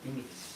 limits.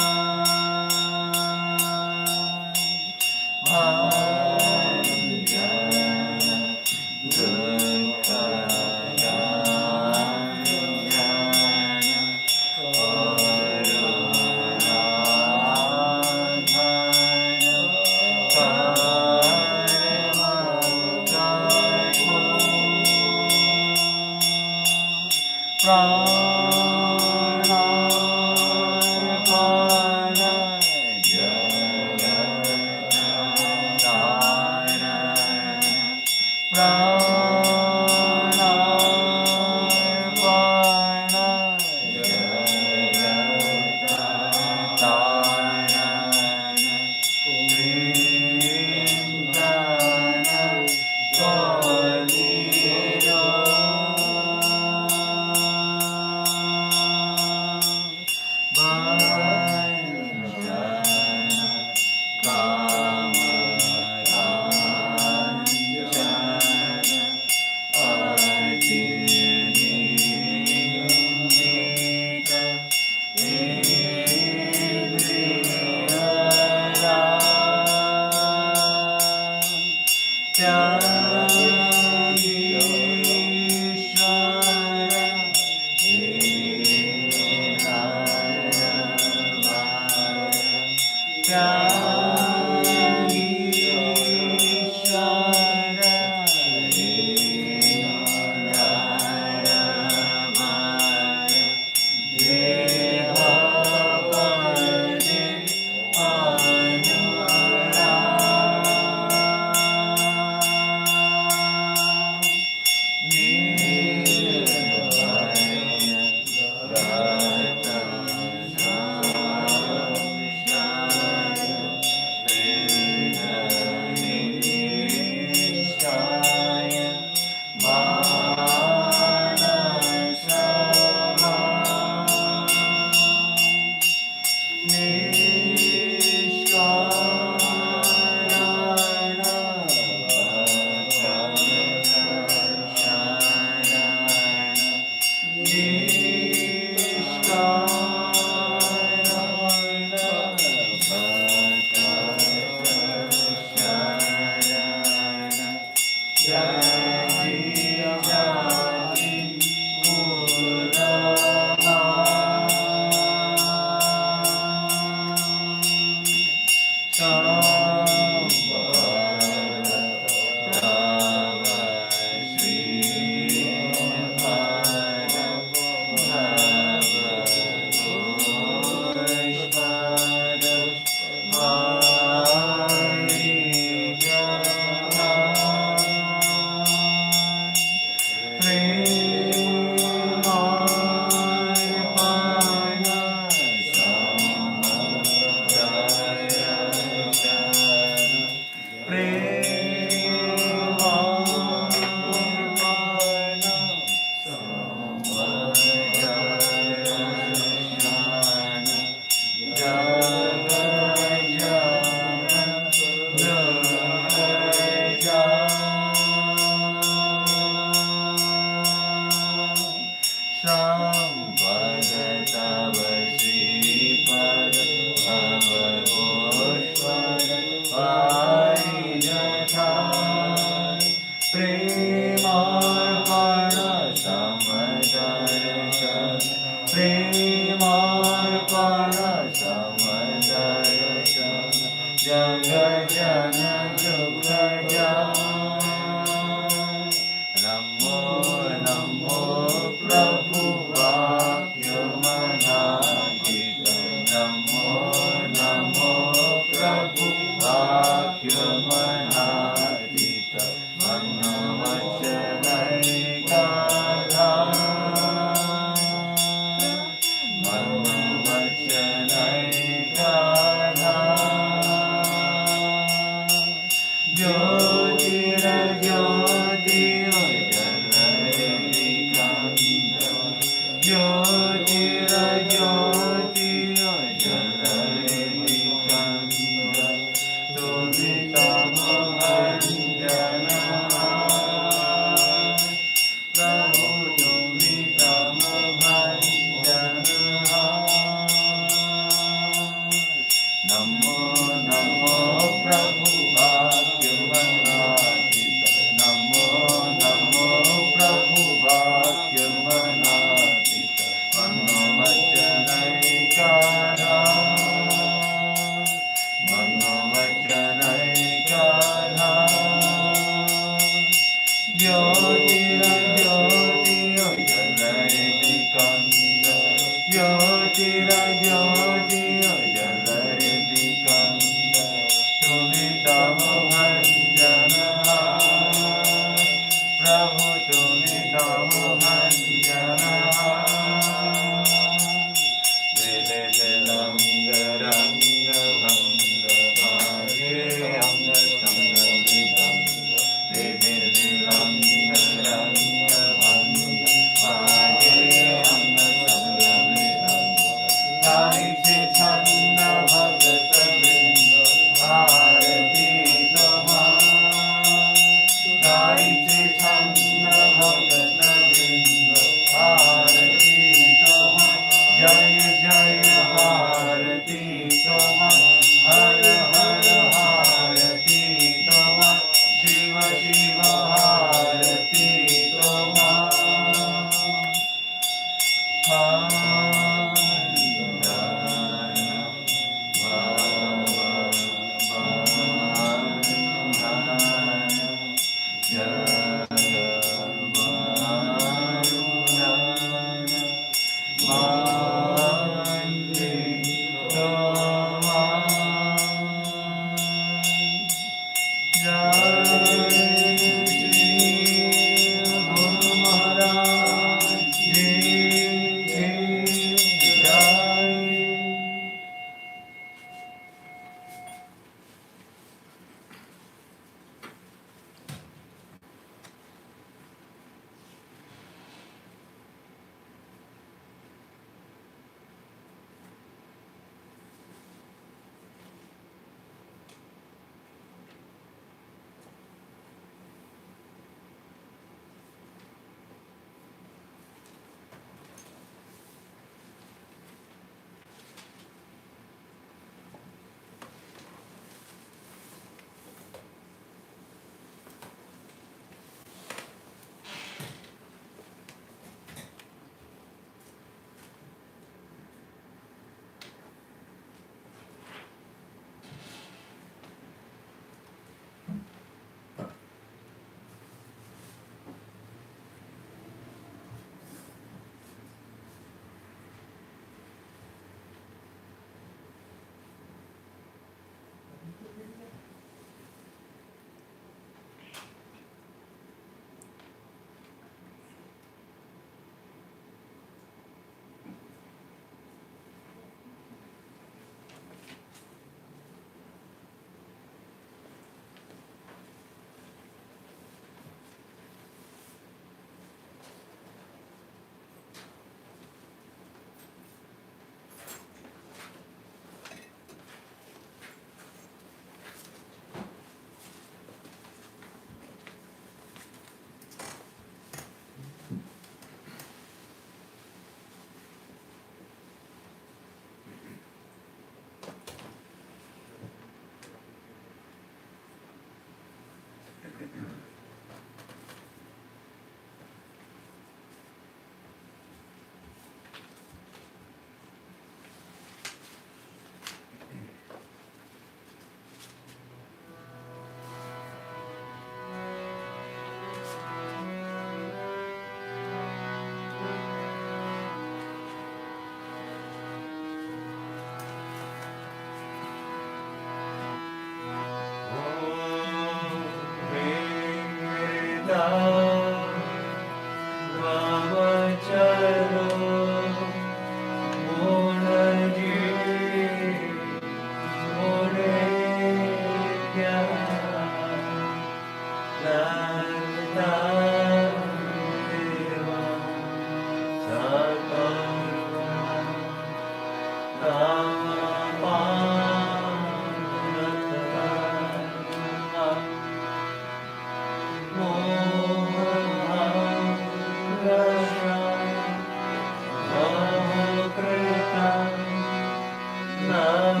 Bhakti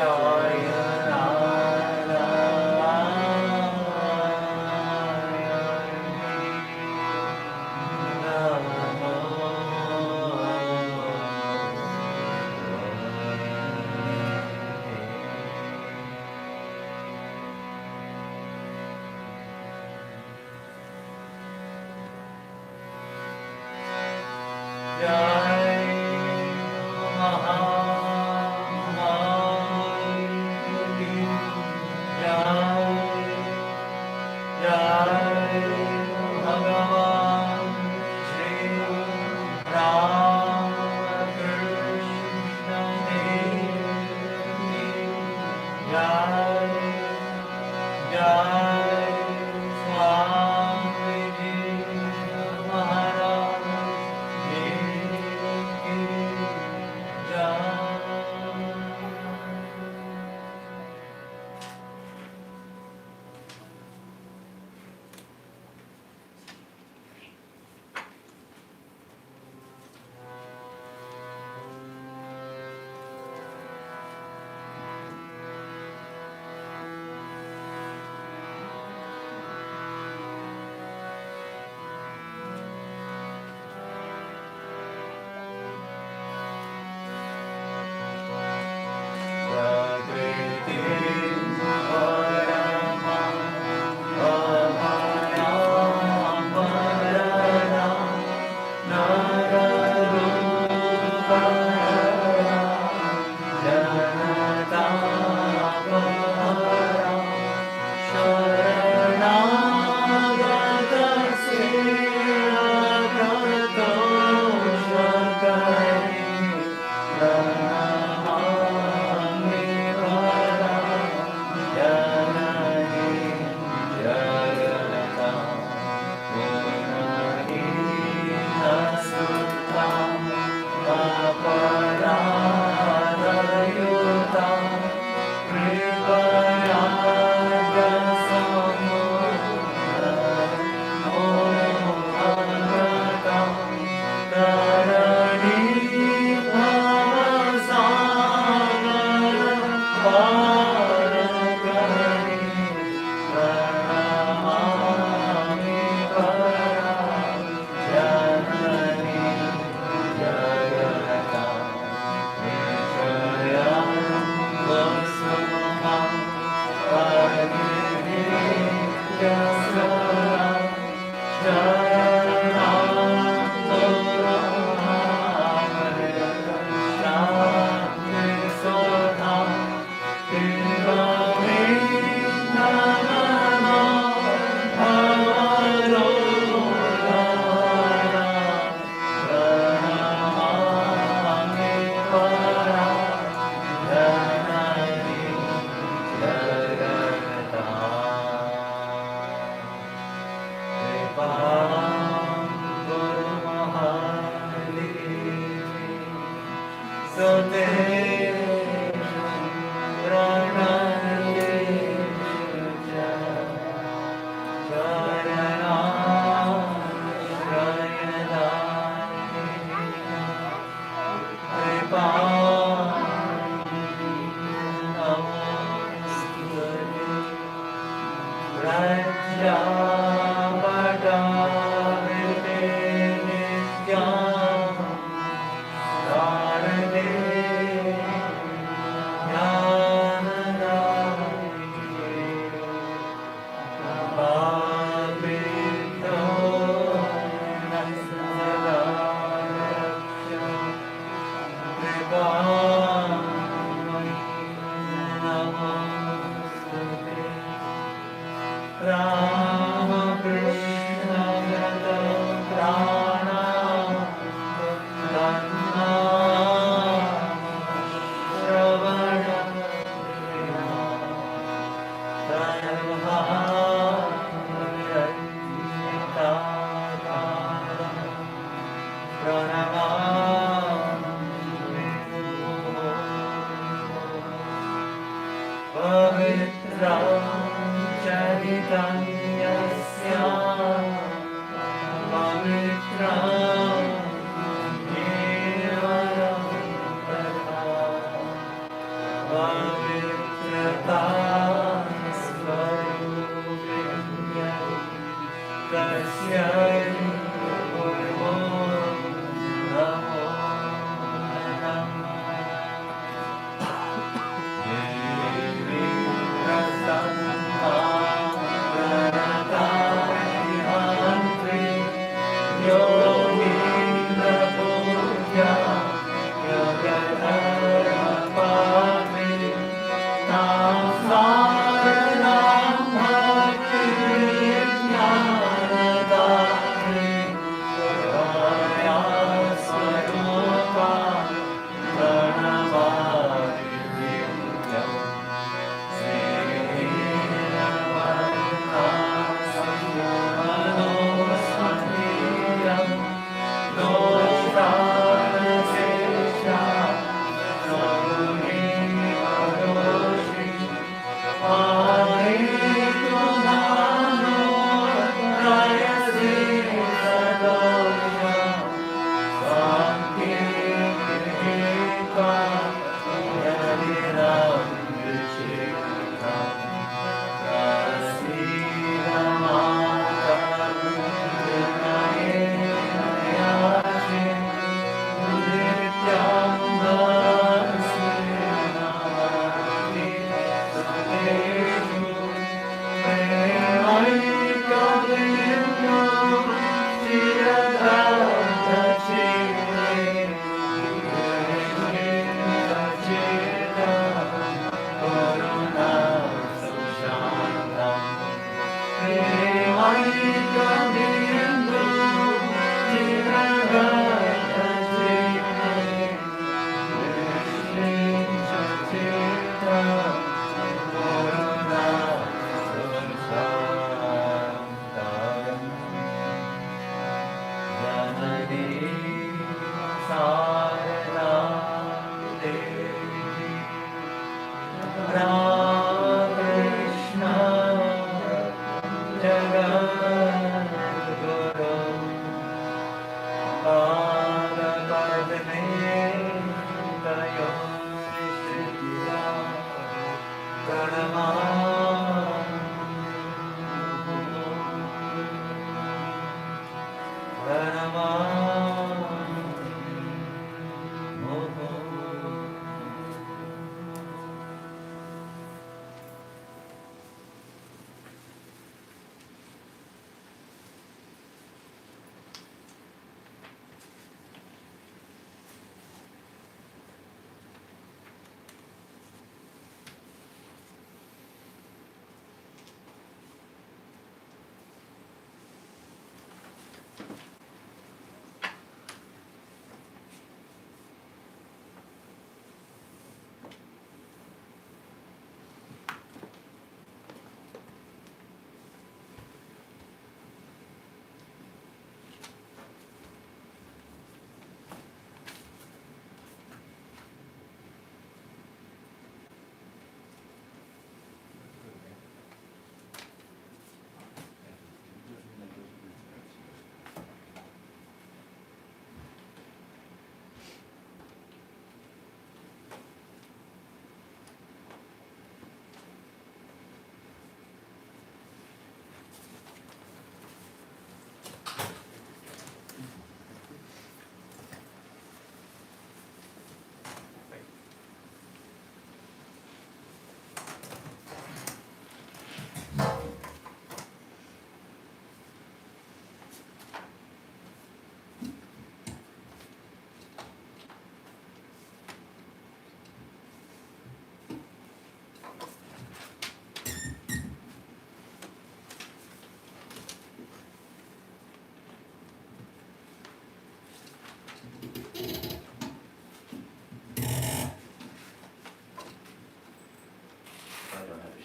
Amen.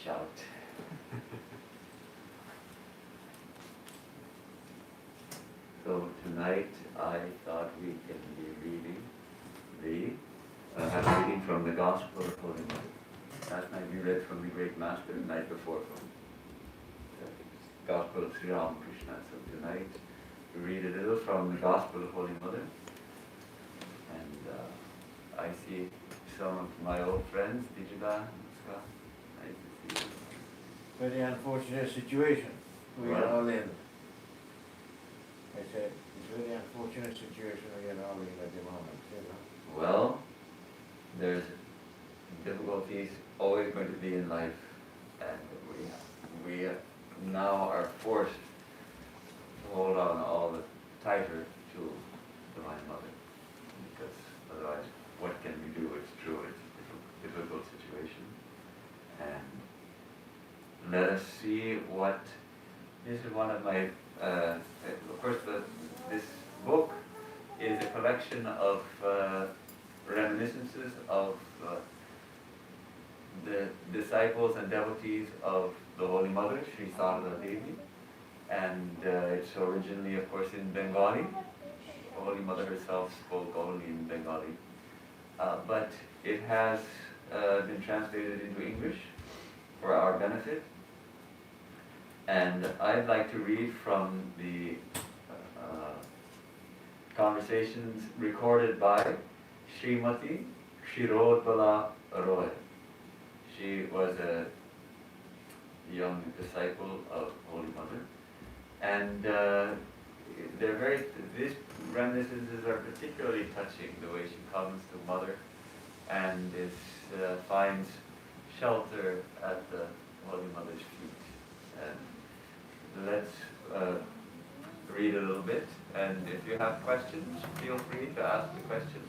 shout. So tonight I thought we can be reading I'm reading from the Gospel of Holy Mother. Last night we read from the Great Master, the night before from the Gospel of Sri Ramakrishna. So tonight we read a little from the Gospel of Holy Mother. And I see some of my old friends, Dijaba, Scott. Nice to see you. Very unfortunate situation we are all in. I said, it's a very unfortunate situation we are all in at the moment, you know. Well, there's difficulties always going to be in life, and we now are forced to hold on all the tighter to Divine Mother, because otherwise, what can we do? It's true, it's a difficult situation, and let us see what. This is one of my. Of course, this book is a collection of reminiscences of the disciples and devotees of the Holy Mother, Sri Sarada Devi, and it's originally, of course, in Bengali. The Holy Mother herself spoke only in Bengali, but it has been translated into English for our benefit. And I'd like to read from the conversations recorded by Srimati Kshirodbala Roy. She was a young disciple of Holy Mother. And these reminiscences are particularly touching, the way she comes to Mother and finds shelter at the Holy Mother's feet. And let's read a little bit, and if you have questions, feel free to ask the questions.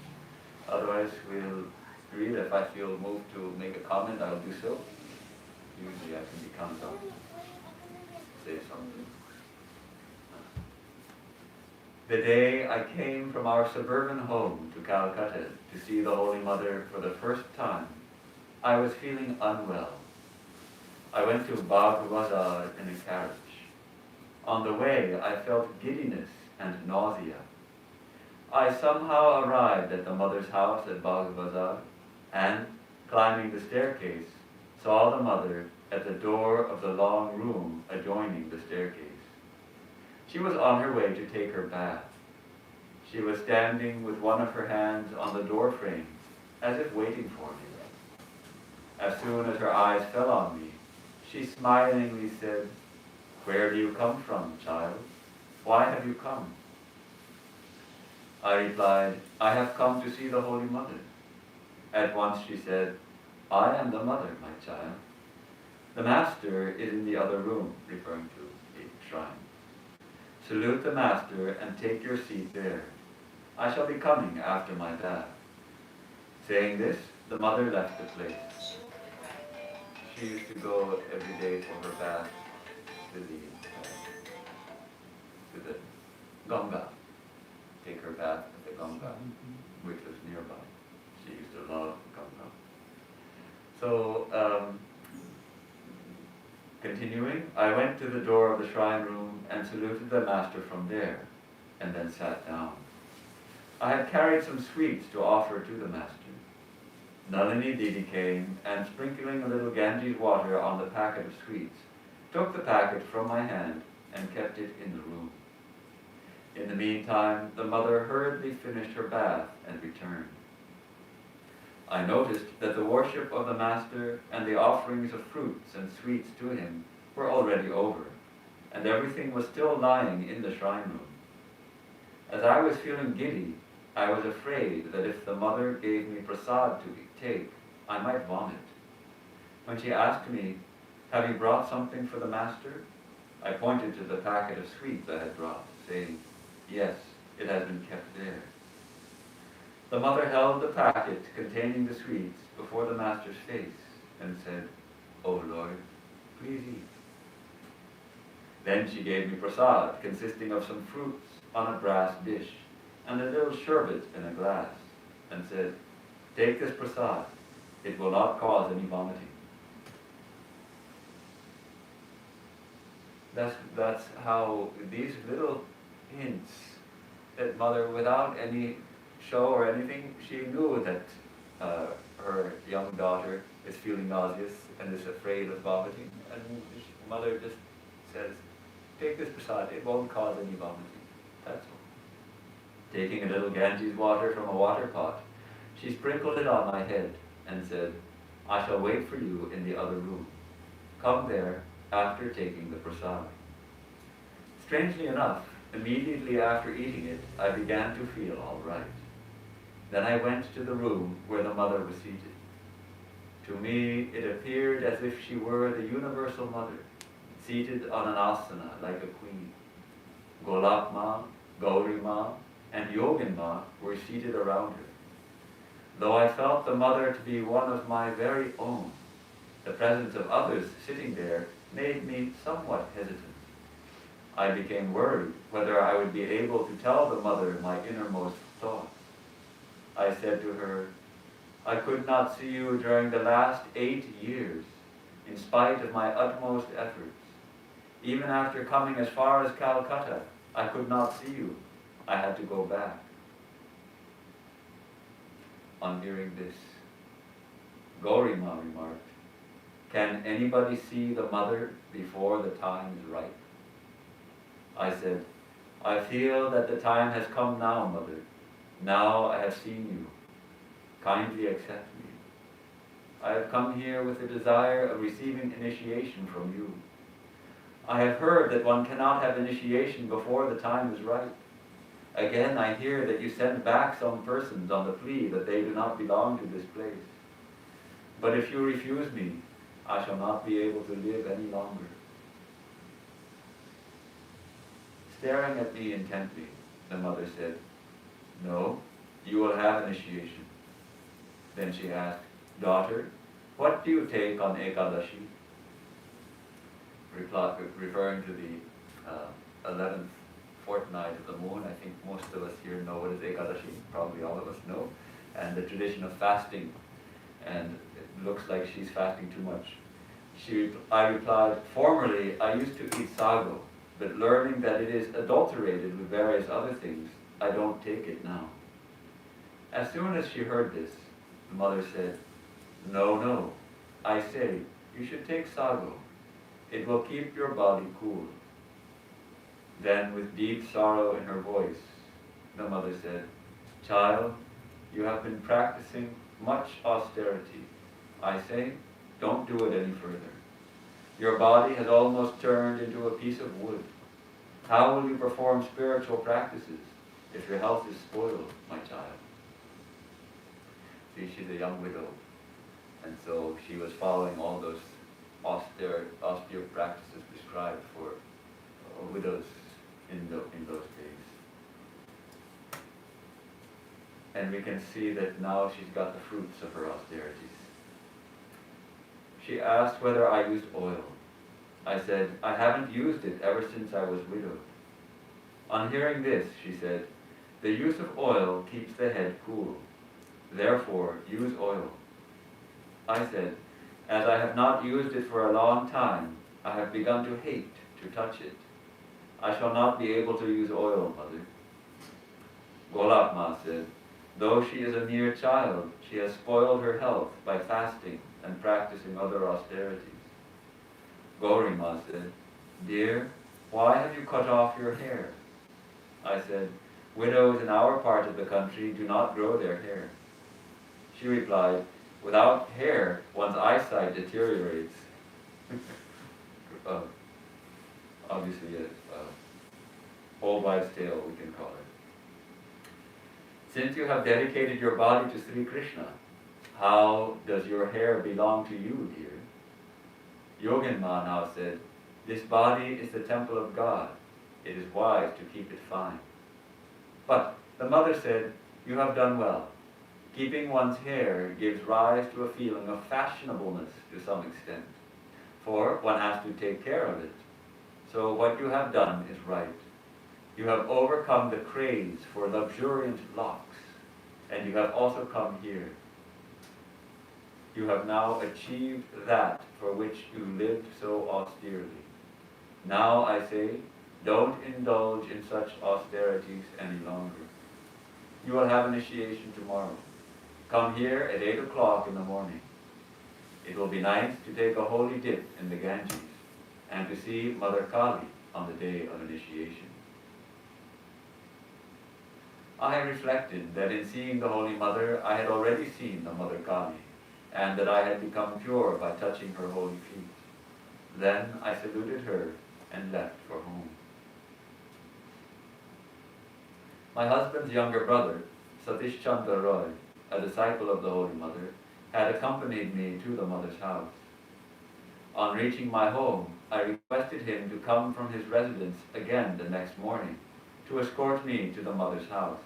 Otherwise, we'll read. If I feel moved to make a comment, I'll do so. Usually I can be counted on to say something. The day I came from our suburban home to Calcutta to see the Holy Mother for the first time, I was feeling unwell. I went to Bagh Bazar in a carriage. On the way, I felt giddiness and nausea. I somehow arrived at the Mother's house at Bagh Bazar and, climbing the staircase, saw the Mother at the door of the long room adjoining the staircase. She was on her way to take her bath. She was standing with one of her hands on the door frame, as if waiting for me. As soon as her eyes fell on me, she smilingly said, "Where do you come from, child? Why have you come?" I replied, "I have come to see the Holy Mother." At once she said, "I am the Mother, my child. The Master is in the other room," referring to the shrine. "Salute the Master and take your seat there. I shall be coming after my bath." Saying this, the Mother left the place. She used to go every day for her bath to the Ganga, take her bath at the Ganga, which was nearby. She used to love Ganga. So, continuing, I went to the door of the shrine room and saluted the Master from there, and then sat down. I had carried some sweets to offer to the Master. Nalini Didi came and, sprinkling a little Ganges water on the packet of sweets, took the packet from my hand and kept it in the room. In the meantime, the Mother hurriedly finished her bath and returned. I noticed that the worship of the Master and the offerings of fruits and sweets to him were already over, and everything was still lying in the shrine room. As I was feeling giddy, I was afraid that if the Mother gave me prasad to take, I might vomit. When she asked me, "Have you brought something for the Master?" I pointed to the packet of sweets I had brought, saying, "Yes, it has been kept there." The Mother held the packet containing the sweets before the Master's face and said, "O Lord, please eat." Then she gave me prasad consisting of some fruits on a brass dish and a little sherbet in a glass, and said, "Take this prasad. It will not cause any vomiting." That's how these little hints that mother, without any show or anything, she knew that her young daughter is feeling nauseous and is afraid of vomiting. And mother just says, take this prasad, it won't cause any vomiting. That's all. Taking a little Ganges water from a water pot, she sprinkled it on my head and said, I shall wait for you in the other room. Come there after taking the prasad. Strangely enough, immediately after eating it, I began to feel all right. Then I went to the room where the mother was seated. To me, it appeared as if she were the universal mother, seated on an asana like a queen. Golak Ma, Gauri Ma, and Yogin Ma were seated around her. Though I felt the mother to be one of my very own, the presence of others sitting there made me somewhat hesitant. I became worried whether I would be able to tell the mother my innermost thoughts. I said to her, I could not see you during the last 8 years, in spite of my utmost efforts. Even after coming as far as Calcutta, I could not see you. I had to go back. On hearing this, Gaurima remarked, can anybody see the mother before the time is ripe? I said, I feel that the time has come now, mother. Now I have seen you. Kindly accept me. I have come here with the desire of receiving initiation from you. I have heard that one cannot have initiation before the time is right. Again, I hear that you send back some persons on the plea that they do not belong to this place. But if you refuse me, I shall not be able to live any longer. Staring at me intently, the mother said, no, you will have initiation. Then she asked, daughter, what do you take on Ekadashi? Referring to the 11th fortnight of the moon. I think most of us here know what is Ekadashi, probably all of us know, and the tradition of fasting, and it looks like she's fasting too much. I replied, formerly I used to eat sago, but learning that it is adulterated with various other things, I don't take it now. As soon as she heard this, the mother said, no, I say, you should take sago. It will keep your body cool. Then, with deep sorrow in her voice, the mother said, child, you have been practicing much austerity. I say, don't do it any further. Your body has almost turned into a piece of wood. How will you perform spiritual practices if your health is spoiled, my child? See, she's a young widow, and so she was following all those austere practices prescribed for widows in those days. And we can see that now she's got the fruits of her austerities. She asked whether I used oil. I said, I haven't used it ever since I was widowed. On hearing this, she said, the use of oil keeps the head cool. Therefore, use oil. I said, as I have not used it for a long time, I have begun to hate to touch it. I shall not be able to use oil, mother. Golak Ma said, though she is a mere child, she has spoiled her health by fasting and practicing other austerities. Gauri Ma said, dear, why have you cut off your hair? I said, widows in our part of the country do not grow their hair. She replied, without hair, one's eyesight deteriorates. Obviously, a whole wives' tale, we can call it. Since you have dedicated your body to Sri Krishna, how does your hair belong to you, dear? Yogin Ma now said, this body is the temple of God. It is wise to keep it fine. But the mother said, you have done well. Keeping one's hair gives rise to a feeling of fashionableness to some extent, for one has to take care of it. So what you have done is right. You have overcome the craze for luxuriant locks, and you have also come here. You have now achieved that for which you lived so austerely. Now I say, don't indulge in such austerities any longer. You will have initiation tomorrow. Come here at 8 o'clock in the morning. It will be nice to take a holy dip in the Ganges and to see Mother Kali on the day of initiation. I reflected that in seeing the Holy Mother, I had already seen the Mother Kali, and that I had become pure by touching her holy feet. Then I saluted her and left for home. My husband's younger brother, Satish Chandra Roy, a disciple of the Holy Mother, had accompanied me to the Mother's house. On reaching my home, I requested him to come from his residence again the next morning to escort me to the Mother's house.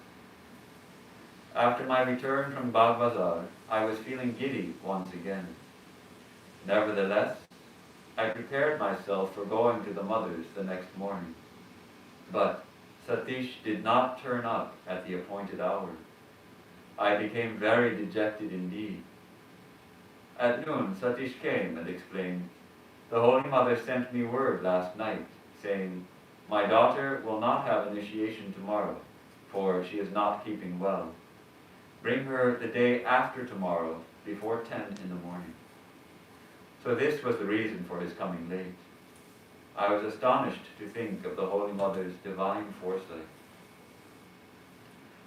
After my return from Bagh Bazar, I was feeling giddy once again. Nevertheless, I prepared myself for going to the Mother's the next morning. But Satish did not turn up at the appointed hour. I became very dejected indeed. At noon, Satish came and explained, "The Holy Mother sent me word last night, saying, 'My daughter will not have initiation tomorrow, for she is not keeping well. Bring her the day after tomorrow, before 10 in the morning.'" So this was the reason for his coming late. I was astonished to think of the Holy Mother's divine foresight.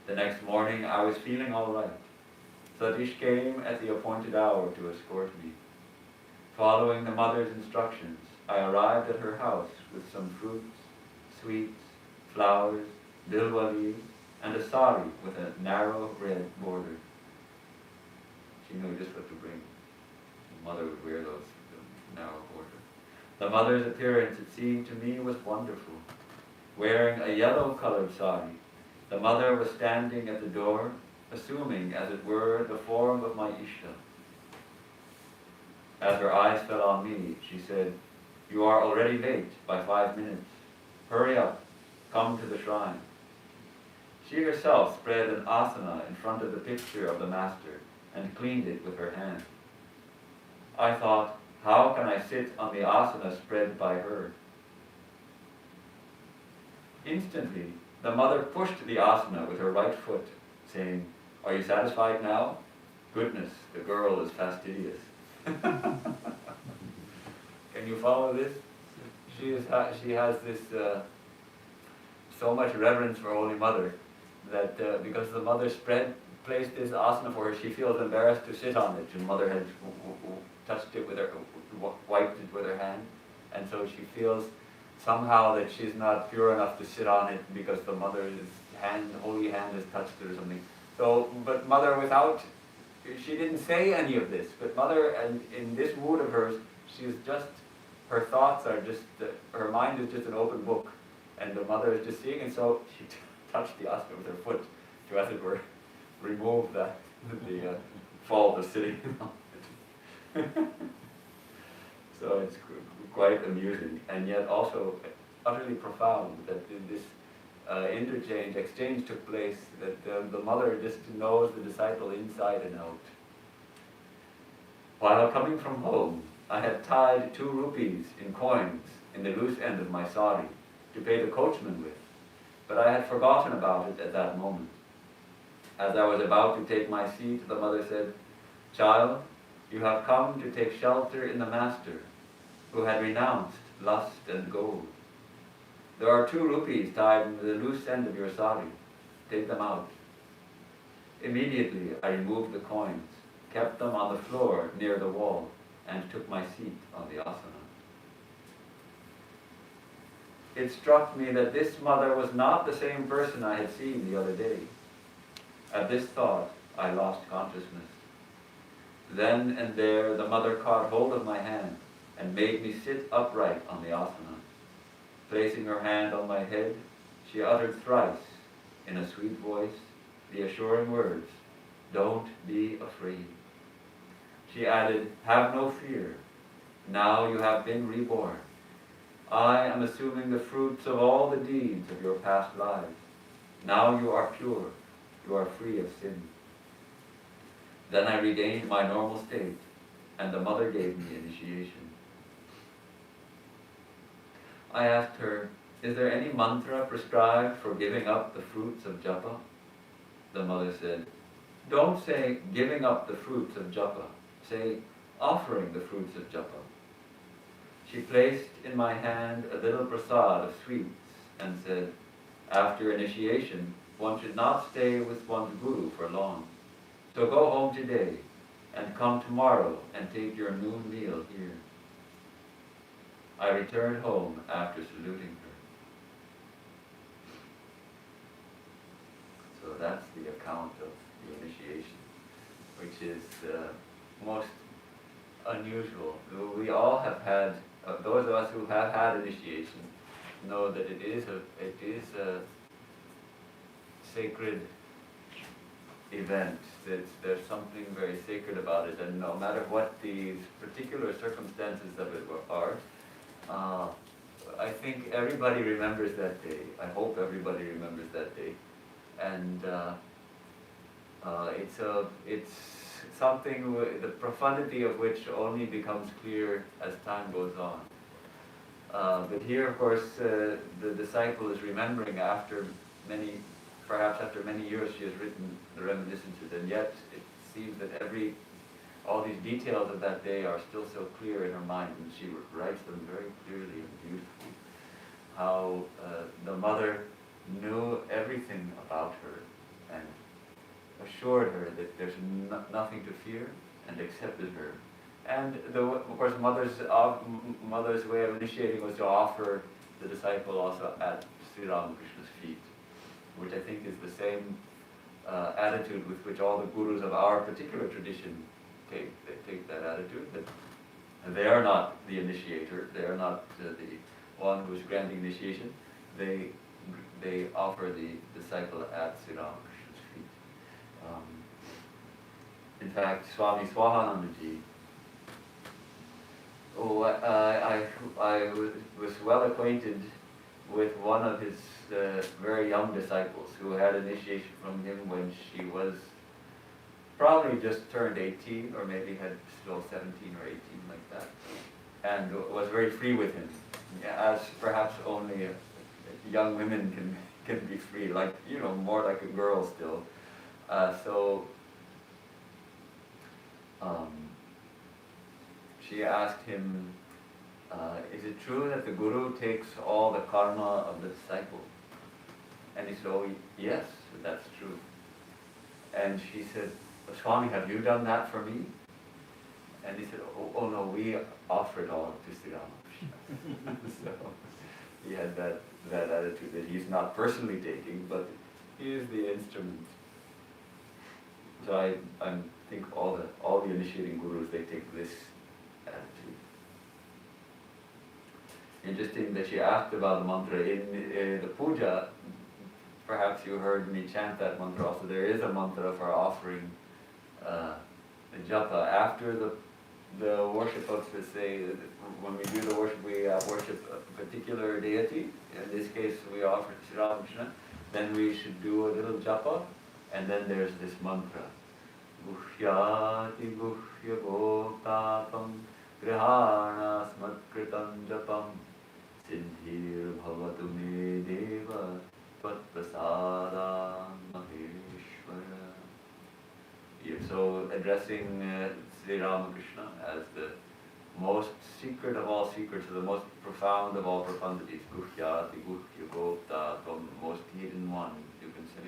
The next morning I was feeling all right. Satish came at the appointed hour to escort me. Following the Mother's instructions, I arrived at her house with some fruits, sweets, flowers, bilwa leaves, and a sari with a narrow red border. She knew just what to bring. The Mother would wear those narrow border. The Mother's appearance, it seemed to me, was wonderful. Wearing a yellow-colored sari, the Mother was standing at the door, assuming, as it were, the form of my Ishta. As her eyes fell on me, she said, "You are already late by 5 minutes. Hurry up, come to the shrine." She herself spread an asana in front of the picture of the Master and cleaned it with her hand. I thought, how can I sit on the asana spread by her? Instantly, the Mother pushed the asana with her right foot, saying, "Are you satisfied now? Goodness, the girl is fastidious." Can you follow this? She has this so much reverence for Holy Mother that because the Mother placed this asana for her, she feels embarrassed to sit on it. And Mother had touched it with her, wiped it with her hand, and so she feels somehow that she's not pure enough to sit on it because the Mother's holy hand has touched it or something. So, but Mother, she didn't say any of this, but Mother, and in this mood of hers, her thoughts are just, her mind is just an open book, and the Mother is just seeing, and so she touched the asana with her foot to, as it were, remove the fault of sitting on it. So it's quite amusing, and yet also utterly profound that this exchange took place, that the Mother just knows the disciple inside and out. While coming from home, I had tied 2 rupees in coins in the loose end of my sari to pay the coachman with, but I had forgotten about it at that moment. As I was about to take my seat, the Mother said, "Child, you have come to take shelter in the Master, who had renounced lust and gold. There are 2 rupees tied in the loose end of your sari. Take them out." Immediately I removed the coins, kept them on the floor near the wall, and took my seat on the asana. It struck me that this Mother was not the same person I had seen the other day. At this thought, I lost consciousness. Then and there, the Mother caught hold of my hand and made me sit upright on the asana. Placing her hand on my head, she uttered thrice, in a sweet voice, the assuring words, "Don't be afraid." She added, "Have no fear. Now you have been reborn. I am assuming the fruits of all the deeds of your past lives. Now you are pure. You are free of sin." Then I regained my normal state, and the Mother gave me initiation. I asked her, is there any mantra prescribed for giving up the fruits of japa? The mother said, don't say giving up the fruits of japa. Say offering the fruits of japa. She placed in my hand a little prasad of sweets and said, after initiation, one should not stay with one's guru for long. So go home today and come tomorrow and take your noon meal here. I returned home after saluting her. So that's the account of the initiation, which is most unusual. We all have had, those of us who have had initiation know that it is a sacred event, that there's something very sacred about it, and no matter what the particular circumstances of it are, I think everybody remembers that day. I hope everybody remembers that day. And it's something, the profundity of which only becomes clear as time goes on. But here, of course, the disciple is remembering perhaps after many years she has written the Reminiscences, and yet it seems that all these details of that day are still so clear in her mind, and she writes them very clearly and beautifully. How the mother knew everything about her and assured her that there's nothing to fear, and accepted her. And of course, mother's way of initiating was to offer the disciple also at Sri Ramakrishna's feet, which I think is the same attitude with which all the gurus of our particular tradition take. They take that attitude that they are not the initiator, they are not the one who is granting initiation. They offer the disciple at Sri Ramakrishna's feet. In fact, Swami Swahanandaji, I was well acquainted with one of his very young disciples who had initiation from him when she was probably just turned 18, or maybe had still 17 or 18, like that, and was very free with him, as perhaps only young women can be free, like, more like a girl still. She asked him, is it true that the guru takes all the karma of the disciple? And he said, oh yes, that's true. And she said, Swami, have you done that for me? And he said, oh no, we offer it all to Sri Ramakrishna. So he had that attitude that he's not personally taking, but he is the instrument. So I think all the initiating gurus, they take this attitude. Interesting that she asked about the mantra. In the puja, perhaps you heard me chant that mantra also. There is a mantra for offering the japa. After the worship of, say, when we do the worship, we worship a particular deity. In this case, we offer Sri Ramakrishna. Then we should do a little japa, and then there's this mantra. Guhyati guhya gopapam grihana smatkritam japam siddhir bhavatu me deva tvat prasada maheshwara. So addressing Sri Ramakrishna as the most secret of all secrets, the most profound of all profundities, Guhyati guhya gopapam, most hidden one, you can say.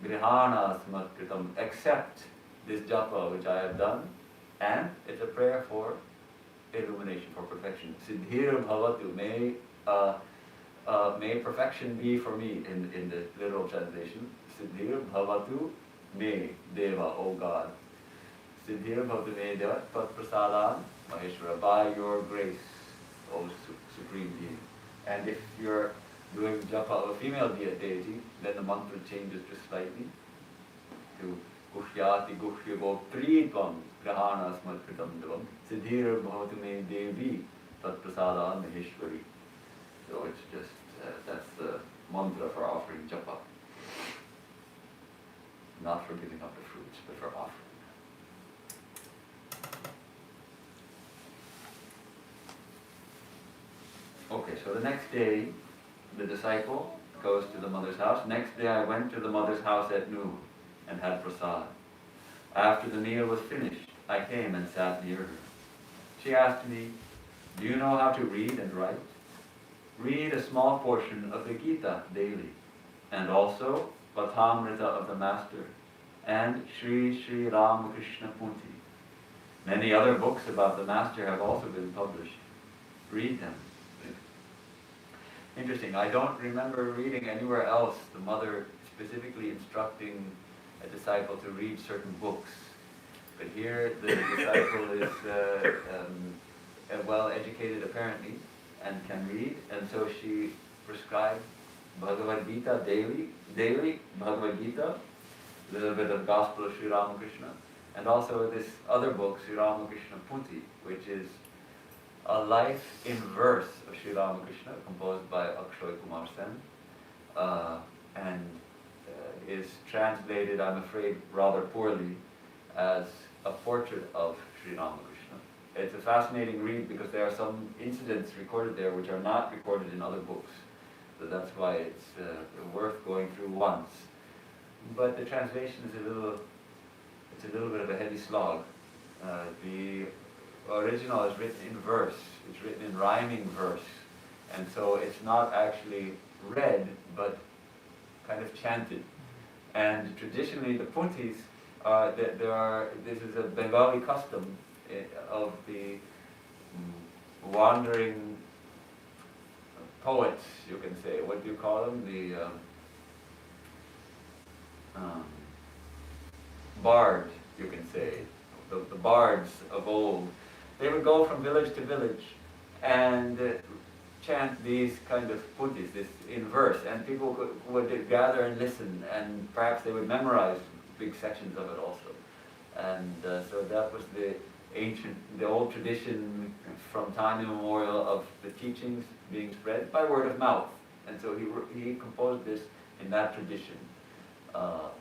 Grihana smatkritam, accept this japa which I have done, and it's a prayer for illumination, for perfection. Siddhir bhavatu, may perfection be for me, in the literal translation. Siddhir bhavatu me deva, O God. Siddhir bhavatu me deva, tvat prasadan maheshwara, by your grace, O Supreme Being. And if you're doing japa of a female deity, then the mantra changes just slightly to Guhyati guhya goptritvam grahana smatkritam devam siddhir bhavatu me devi tat prasadan maheshwari. So it's just, that's the mantra for offering japa. Not for giving up the fruits, but for offering. Okay, so the next day, the disciple goes to the mother's house. Next day I went to the mother's house at noon and had prasad. After the meal was finished, I came and sat near her. She asked me, "Do you know how to read and write?" "Read a small portion of the Gita daily, and also Vathamrita of the Master, and Sri Ramakrishna Punti. Many other books about the Master have also been published. Read them." Interesting, I don't remember reading anywhere else the mother specifically instructing a disciple to read certain books. But here the disciple is well educated apparently and can read, and so she prescribed Bhagavad Gita daily Bhagavad Gita, a little bit of Gospel of Sri Ramakrishna, and also this other book, Sri Ramakrishna Punti, which is a life in verse of Sri Ramakrishna, composed by Akshay Kumar Sen, and is translated, I'm afraid, rather poorly as a portrait of Sri Ramakrishna. It's a fascinating read because there are some incidents recorded there which are not recorded in other books. So that's why it's worth going through once. But the translation is a little bit of a heavy slog. The original is written in verse. It's written in rhyming verse. And so it's not actually read, but kind of chanted. And traditionally the puntis, this is a Bengali custom of the wandering poets, you can say. What do you call them? The bard, you can say. The bards of old. They would go from village to village and chant these kind of puntis, this in verse, and people would gather and listen, and perhaps they would memorize big sections of it also. And so that was the old tradition from time immemorial of the teachings being spread by word of mouth. And so he composed this in that tradition.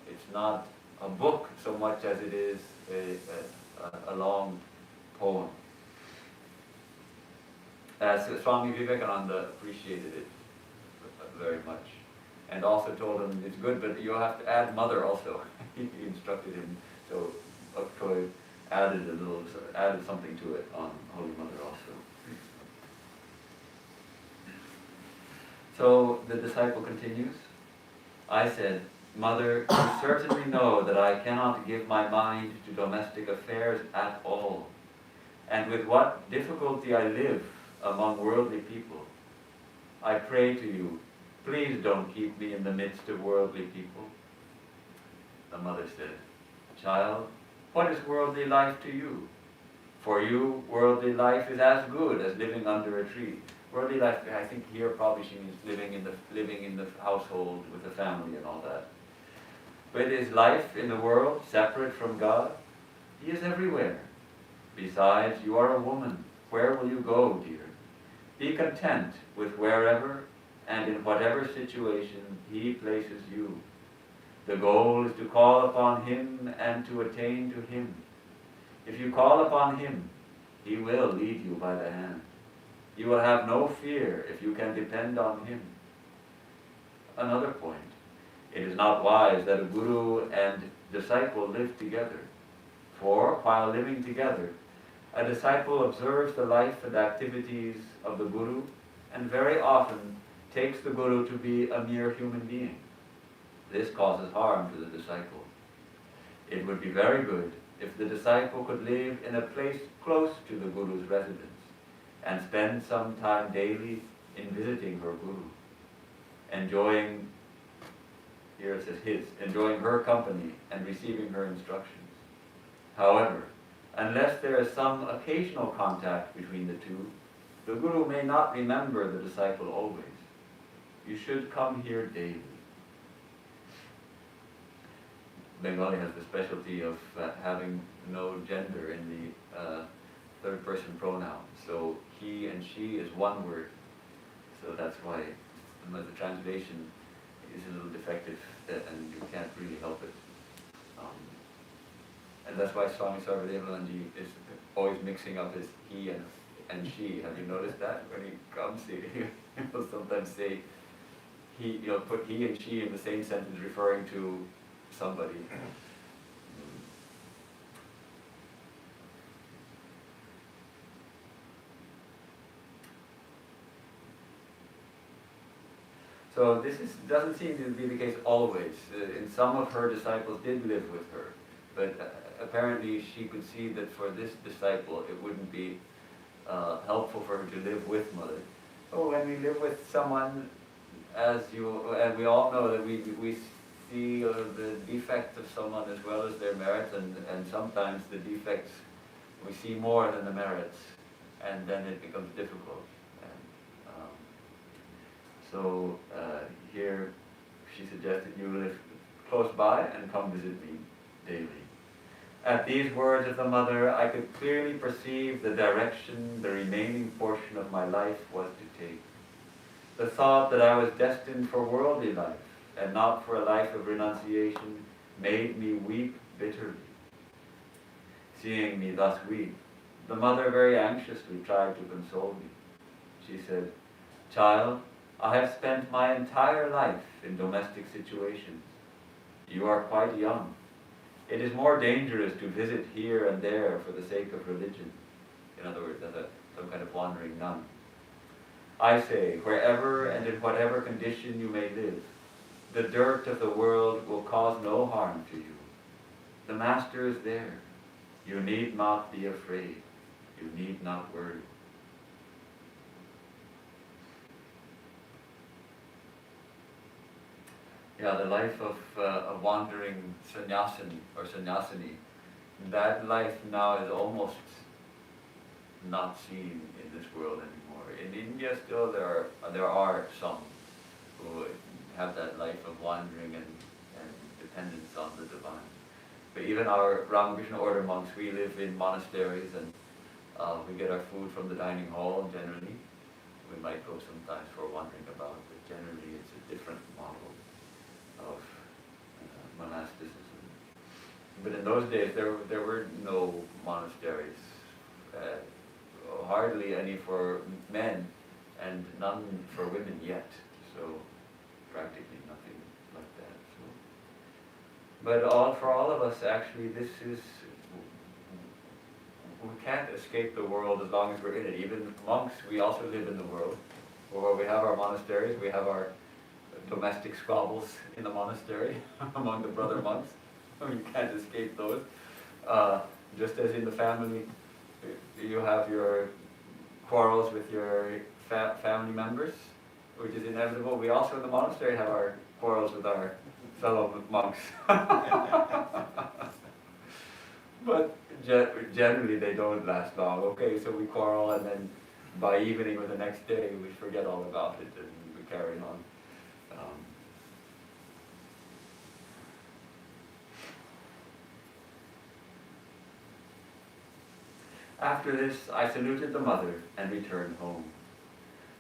It's not a book so much as it is a long poem. So Swami Vivekananda appreciated it very much, and also told him it's good, but you'll have to add mother also. He instructed him, so Akshay added something to it on Holy Mother also. So the disciple continues. I said, "Mother, you certainly know that I cannot give my mind to domestic affairs at all, and with what difficulty I live among worldly people. I pray to you, please don't keep me in the midst of worldly people." The mother said, "Child, what is worldly life to you? For you, worldly life is as good as living under a tree." Worldly life, I think here probably she means living in the household with the family and all that. But is life in the world separate from God? He is everywhere. Besides, you are a woman. Where will you go, dear? Be content with wherever and in whatever situation He places you. The goal is to call upon Him and to attain to Him. If you call upon Him, He will lead you by the hand. You will have no fear if you can depend on Him. Another point. It is not wise that a guru and disciple live together. For, while living together, a disciple observes the life and activities of the guru, and very often takes the guru to be a mere human being. This causes harm to the disciple. It would be very good if the disciple could live in a place close to the guru's residence, and spend some time daily in visiting her guru, enjoying her company and receiving her instructions. However, unless there is some occasional contact between the two, the guru may not remember the disciple always. You should come here daily. Bengali has the specialty of having no gender in the third person pronoun. So he and she is one word. So that's why the translation is a little defective and you can't really help it. And that's why Swami Sarvadevananji is always mixing up his he and and she. Have you noticed that? When he comes, he'll sometimes say, he'll put he and she in the same sentence referring to somebody. So this doesn't seem to be the case always. And some of her disciples did live with her, but apparently she could see that for this disciple it wouldn't be helpful for her to live with Mother. Oh, when we live with someone, and we all know that we see the defects of someone as well as their merits, and sometimes the defects we see more than the merits, and then it becomes difficult. So here she suggested you live close by and come visit me daily. At these words of the Mother, I could clearly perceive the direction the remaining portion of my life was to take. The thought that I was destined for worldly life and not for a life of renunciation made me weep bitterly. Seeing me thus weep, the Mother very anxiously tried to console me. She said, "Child, I have spent my entire life in domestic situations. You are quite young. It is more dangerous to visit here and there for the sake of religion." In other words, as some kind of wandering nun. "I say, wherever and in whatever condition you may live, the dirt of the world will cause no harm to you. The Master is there. You need not be afraid. You need not worry." Yeah, the life of a wandering sannyasin or sannyasini, that life now is almost not seen in this world anymore. In India still there are some who have that life of wandering and dependence on the divine. But even our Ramakrishna order monks, we live in monasteries and we get our food from the dining hall generally. We might go sometimes for wandering about, but generally it's a different model of monasticism. But in those days there were no monasteries, hardly any for men and none for women yet, so practically nothing like that. So. But for all of us actually we can't escape the world as long as we're in it. Even monks, we also live in the world. Where we have our monasteries, we have our domestic squabbles in the monastery among the brother monks. You can't escape those. Just as in the family, you have your quarrels with your family members, which is inevitable. We also in the monastery have our quarrels with our fellow monks. But generally they don't last long. Okay, so we quarrel and then by evening or the next day we forget all about it and we carry on. After this, I saluted the Mother and returned home.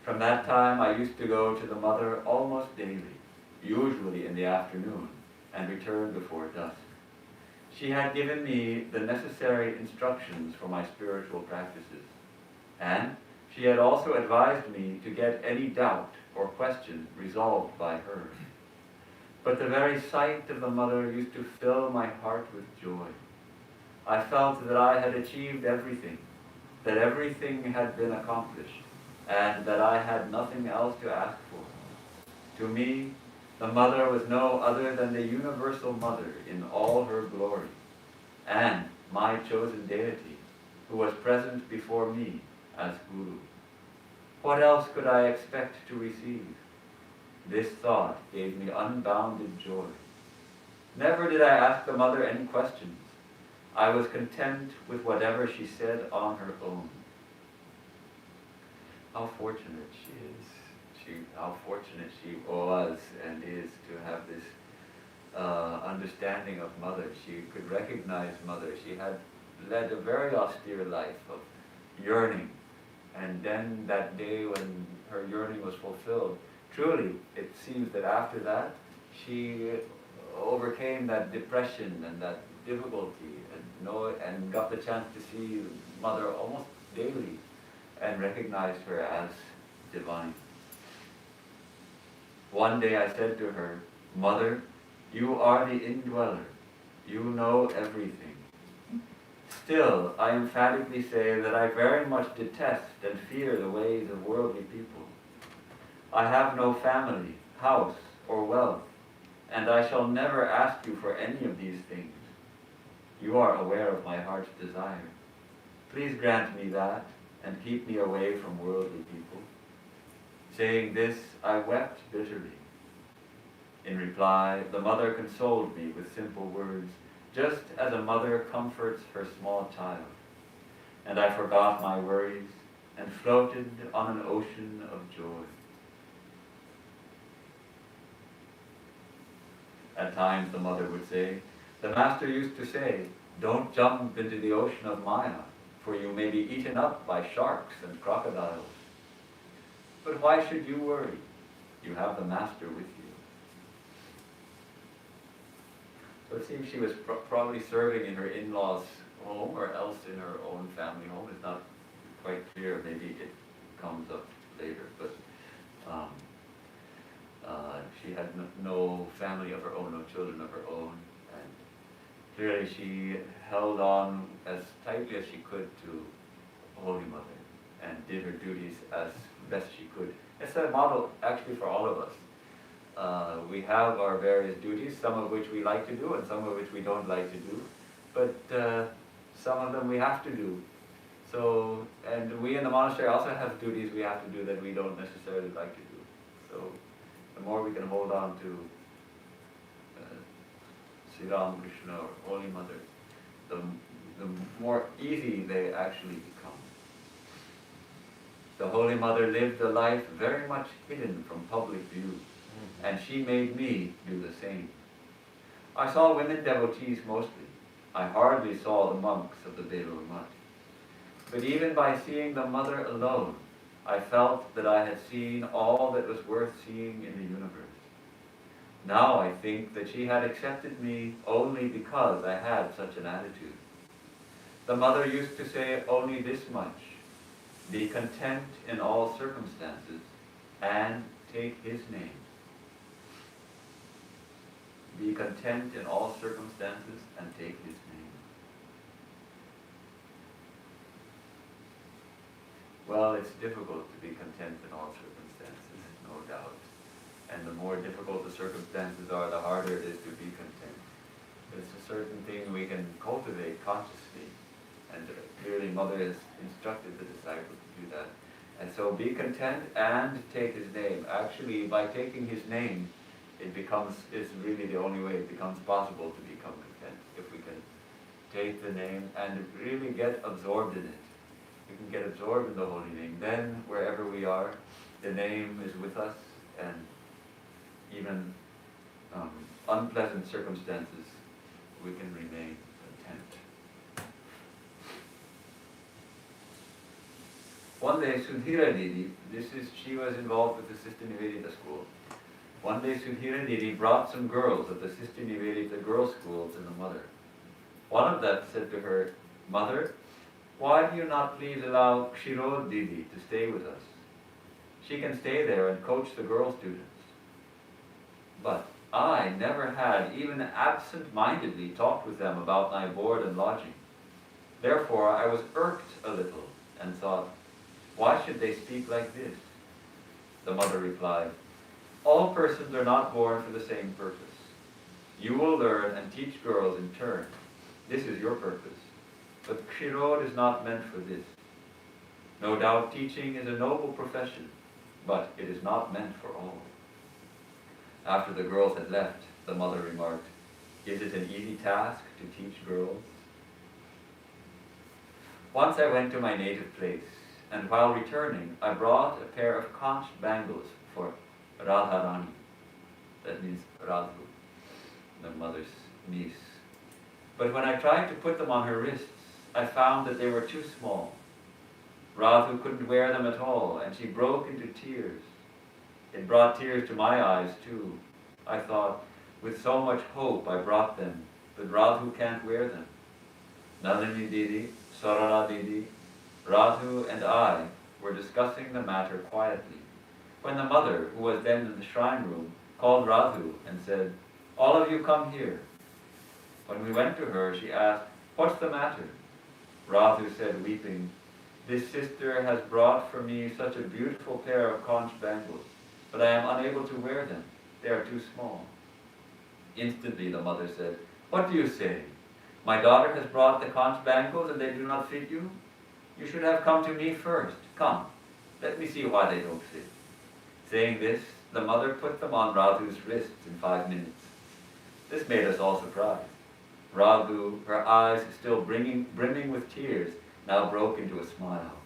From that time, I used to go to the Mother almost daily, usually in the afternoon, and return before dusk. She had given me the necessary instructions for my spiritual practices, and she had also advised me to get any doubt or question resolved by her. But the very sight of the Mother used to fill my heart with joy. I felt that I had achieved everything, that everything had been accomplished, and that I had nothing else to ask for. To me, the Mother was no other than the universal Mother in all her glory, and my chosen deity, who was present before me as Guru. What else could I expect to receive? This thought gave me unbounded joy. Never did I ask the Mother any questions. I was content with whatever she said on her own. How fortunate she is. How fortunate she was and is to have this understanding of Mother. She could recognize Mother. She had led a very austere life of yearning. And then that day when her yearning was fulfilled, truly, it seems that after that, she overcame that depression and that difficulty and got the chance to see Mother almost daily. and recognized her as divine. One day I said to her, "Mother, you are the indweller. You know everything. Still, I emphatically say that I very much detest and fear the ways of worldly people. I have no family, house, or wealth, and I shall never ask you for any of these things. You are aware of my heart's desire. Please grant me that, and keep me away from worldly people." Saying this, I wept bitterly. In reply, the mother consoled me with simple words, just as a mother comforts her small child. And I forgot my worries and floated on an ocean of joy. At times the mother would say, "The master used to say, 'Don't jump into the ocean of Maya, for you may be eaten up by sharks and crocodiles.' But why should you worry? You have the master with you." So it seems she was probably serving in her in-laws' home or else in her own family home. It's not quite clear. Maybe it comes up later. But she had no family of her own, no children of her own. And clearly she held on as tightly as she could to Holy Mother and did her duties as best she could. It's a model actually for all of us. We have our various duties, some of which we like to do and some of which we don't like to do, but some of them we have to do. So, and we in the monastery also have duties we have to do that we don't necessarily like to do. So the more we can hold on to Sri Ram Krishna or Holy Mother, the more easy they actually become. The Holy Mother lived a life very much hidden from public view, and she made me do the same. I saw women devotees mostly. I hardly saw the monks of the Belur Mutt. But even by seeing the Mother alone, I felt that I had seen all that was worth seeing in the universe. Now I think that she had accepted me only because I had such an attitude. The Mother used to say only this much: "Be content in all circumstances and take His name." Be content in all circumstances and take His name. Well, it's difficult to be content in all circumstances, no doubt. And the more difficult the circumstances are, the harder it is to be content. But it's a certain thing we can cultivate consciously. And clearly Mother has instructed the disciple to do that. And so be content and take His name. Actually, by taking His name, it's really the only way it becomes possible to become content. If we can take the name and really get absorbed in it. We can get absorbed in the holy name. Then, wherever we are, the name is with us, and even unpleasant circumstances, we can remain content. One day, Sudhira Didi, she was involved with the Sister Nivedita school. One day, Sudhira Didi brought some girls of the Sister Nivedita girls' school to the Mother. One of them said to her, "Mother, why do you not please allow Kshirod Didi to stay with us? She can stay there and coach the girl students." But I never had even absent-mindedly talked with them about my board and lodging. Therefore, I was irked a little and thought, why should they speak like this? The Mother replied, "All persons are not born for the same purpose. You will learn and teach girls in turn. This is your purpose. But Kshirod is not meant for this. No doubt teaching is a noble profession, but it is not meant for all." After the girls had left, the Mother remarked, "Is it an easy task to teach girls?" Once I went to my native place, and while returning, I brought a pair of conch bangles for Radharani. That means Radhu, the Mother's niece. But when I tried to put them on her wrists, I found that they were too small. Radhu couldn't wear them at all, and she broke into tears. It brought tears to my eyes, too. I thought, with so much hope I brought them, but Radhu can't wear them. Nalini Didi, Sarala Didi, Radhu and I were discussing the matter quietly, when the mother, who was then in the shrine room, called Radhu and said, "All of you come here." When we went to her, she asked, "What's the matter?" Radhu said, weeping, "This sister has brought for me such a beautiful pair of conch bangles, but I am unable to wear them. They are too small." Instantly the mother said, "What do you say? My daughter has brought the conch bangles and they do not fit you? You should have come to me first. Come, let me see why they don't fit." Saying this, the mother put them on Radhu's wrists in 5 minutes. This made us all surprised. Radhu, her eyes still brimming with tears, now broke into a smile.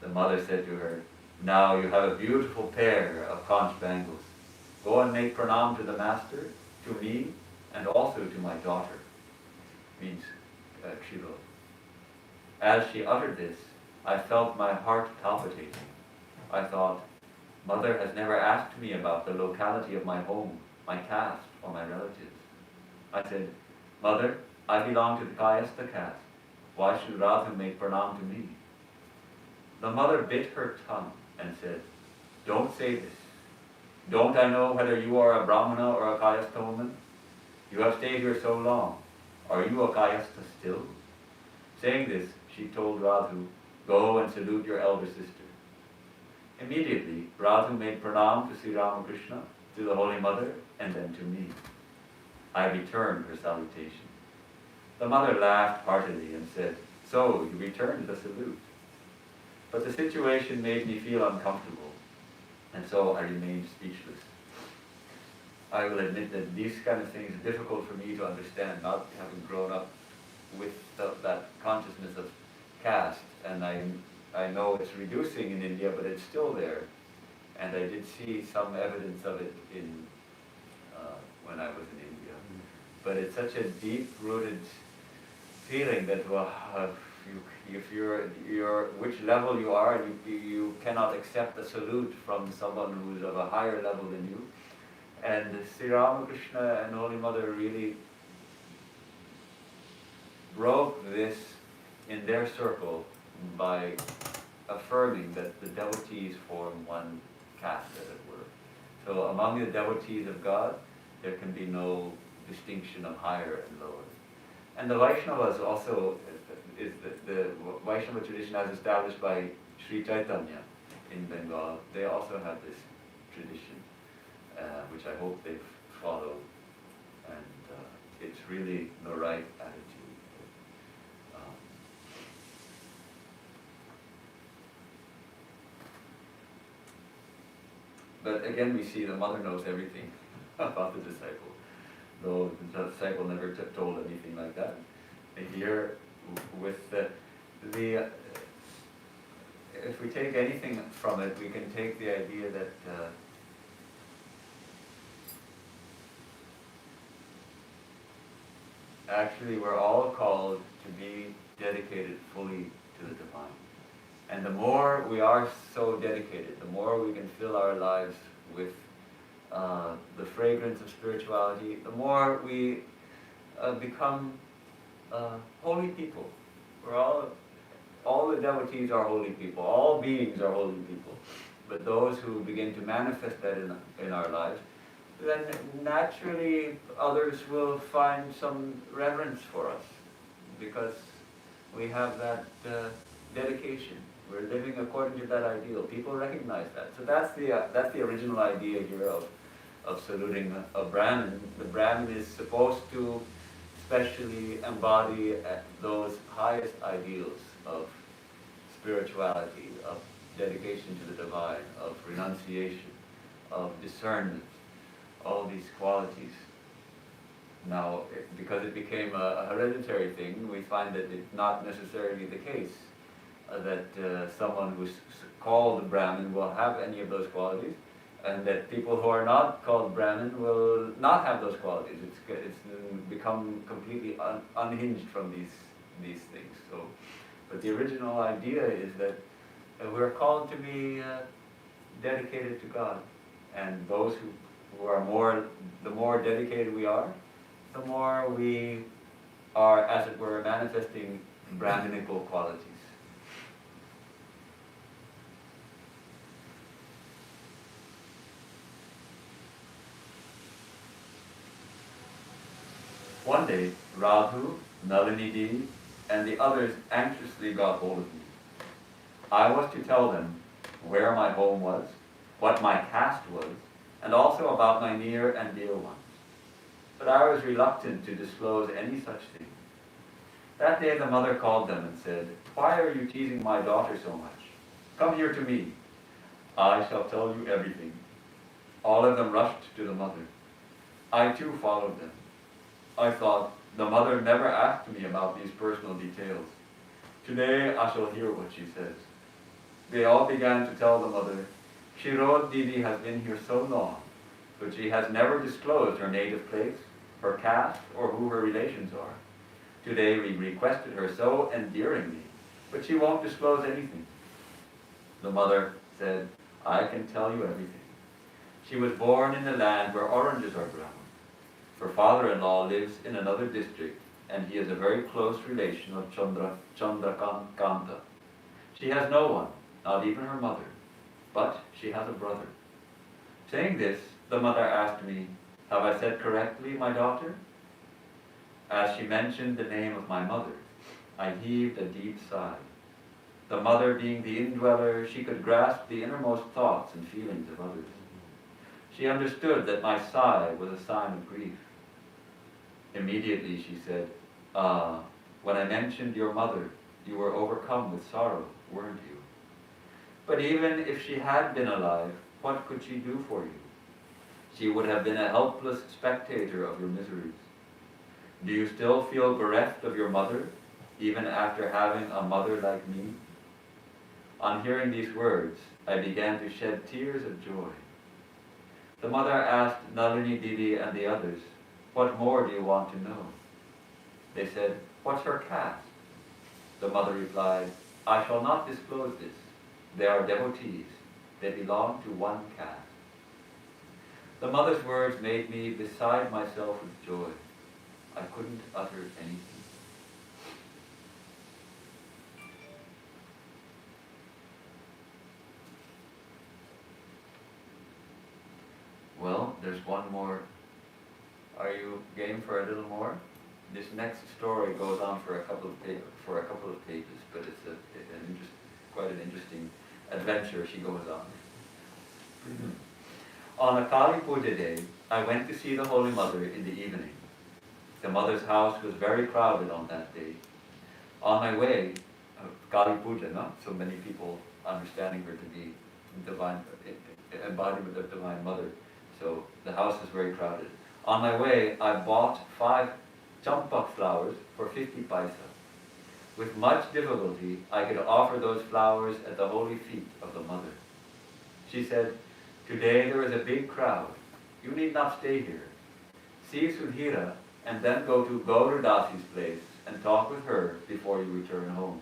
The mother said to her, "Now you have a beautiful pair of conch bangles. Go and make pranam to the master, to me, and also to my daughter." Means Kshiro. As she uttered this, I felt my heart palpitating. I thought, Mother has never asked me about the locality of my home, my caste, or my relatives. I said, "Mother, I belong to the Kayastha caste. Why should Radha make pranam to me?" The mother bit her tongue and said, "Don't say this. Don't I know whether you are a Brahmana or a Kayastha woman? You have stayed here so long. Are you a Kayastha still?" Saying this, she told Radhu, "Go and salute your elder sister." Immediately, Radhu made pranam to Sri Ramakrishna, to the Holy Mother, and then to me. I returned her salutation. The mother laughed heartily and said, "So, you returned the salute." But the situation made me feel uncomfortable, and so I remained speechless. I will admit that these kind of things are difficult for me to understand, not having grown up with that consciousness of caste, and I know it's reducing in India, but it's still there. And I did see some evidence of it when I was in India. But it's such a deep-rooted feeling that if you're which level you are, you cannot accept a salute from someone who's of a higher level than you. And Sri Ramakrishna and Holy Mother really broke this in their circle by affirming that the devotees form one caste, as it were. So among the devotees of God, there can be no distinction of higher and lower. And the Vaishnavas also, is the Vaishnava tradition as established by Sri Chaitanya in Bengal, they also have this tradition, which I hope they follow, and it's really the right attitude. But again, we see the mother knows everything about the disciple, though the disciple never told anything like that. And here, with if we take anything from it, we can take the idea that actually we're all called to be dedicated fully to the divine. And the more we are so dedicated, the more we can fill our lives with the fragrance of spirituality, the more we become holy people. We're all the devotees are holy people, all beings are holy people. But those who begin to manifest that in our lives, then naturally others will find some reverence for us, because we have that dedication. We're living according to that ideal. People recognize that. So that's the original idea here of saluting a Brahmin. The Brahmin is supposed to especially embody those highest ideals of spirituality, of dedication to the divine, of renunciation, of discernment, all these qualities. Now, because it became a hereditary thing, we find that it's not necessarily the case that someone who's called a Brahmin will have any of those qualities, and that people who are not called Brahmin will not have those qualities. It's become completely unhinged from these things. So, but the original idea is that we're called to be dedicated to God, and those who are the more dedicated we are, the more we are, as it were, manifesting Brahminical qualities. One day, Radhu, Nalini Didi, and the others anxiously got hold of me. I was to tell them where my home was, what my caste was, and also about my near and dear ones. But I was reluctant to disclose any such thing. That day the mother called them and said, "Why are you teasing my daughter so much? Come here to me. I shall tell you everything." All of them rushed to the mother. I too followed them. I thought, the mother never asked me about these personal details. Today I shall hear what she says. They all began to tell the mother, "Shirod Didi has been here so long, but she has never disclosed her native place, her caste, or who her relations are. Today we requested her so endearingly, but she won't disclose anything." The mother said, "I can tell you everything. She was born in the land where oranges are grown. Her father-in-law lives in another district, and he is a very close relation of Chandrakanta. She has no one, not even her mother, but she has a brother." Saying this, the mother asked me, "Have I said correctly, my daughter?" As she mentioned the name of my mother, I heaved a deep sigh. The mother being the indweller, she could grasp the innermost thoughts and feelings of others. She understood that my sigh was a sign of grief. Immediately she said, "Ah, when I mentioned your mother, you were overcome with sorrow, weren't you? But even if she had been alive, what could she do for you? She would have been a helpless spectator of your miseries. Do you still feel bereft of your mother, even after having a mother like me?" On hearing these words, I began to shed tears of joy. The mother asked Nalini Didi and the others, "What more do you want to know?" They said, "What's her caste?" The mother replied, "I shall not disclose this. They are devotees. They belong to one caste." The mother's words made me beside myself with joy. I couldn't utter anything. Well, there's one more. Are you game for a little more? This next story goes on for a couple of pages, but it's quite an interesting adventure she goes on. On a Kali Puja day, I went to see the Holy Mother in the evening. The mother's house was very crowded on that day. On my way, Kali Puja, no? So many people understanding her to be divine, embodiment of Divine Mother. So the house is very crowded. On my way, I bought 5 champak flowers for 50 paisa. With much difficulty, I could offer those flowers at the holy feet of the mother. She said, "Today there is a big crowd. You need not stay here. See Sudhira and then go to Gaurudasi's place and talk with her before you return home."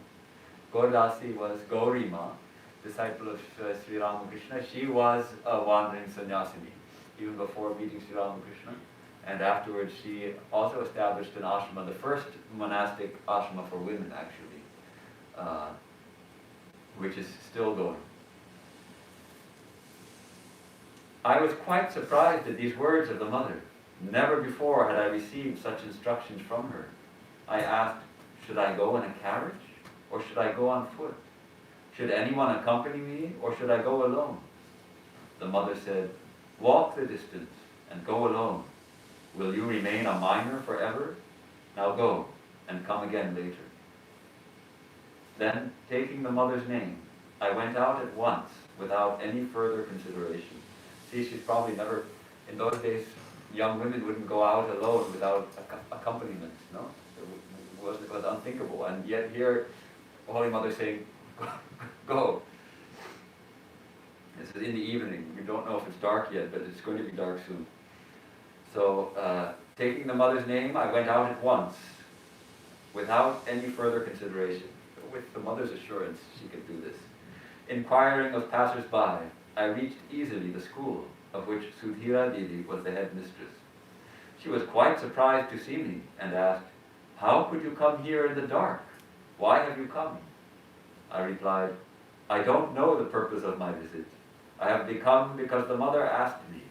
Gaurudasi was Gaurima, disciple of Sri Ramakrishna. She was a wandering sannyasini, even before meeting Sri Ramakrishna. And afterwards she also established an ashrama, the first monastic ashrama for women actually, which is still going. I was quite surprised at these words of the mother. Never before had I received such instructions from her. I asked, should I go in a carriage or should I go on foot? Should anyone accompany me or should I go alone? The mother said, "Walk the distance and go alone. Will you remain a minor forever? Now go and come again later." Then, taking the mother's name, I went out at once without any further consideration. See, she's probably never, in those days, young women wouldn't go out alone without accompaniment, no? It was unthinkable. And yet here, the Holy Mother saying, "Go." This is in the evening. We don't know if it's dark yet, but it's going to be dark soon. So, taking the mother's name, I went out at once, without any further consideration. With the mother's assurance, she could do this. Inquiring of passers-by, I reached easily the school, of which Sudhira Didi was the head mistress. She was quite surprised to see me, and asked, "How could you come here in the dark? Why have you come?" I replied, "I don't know the purpose of my visit. I have become because the mother asked me."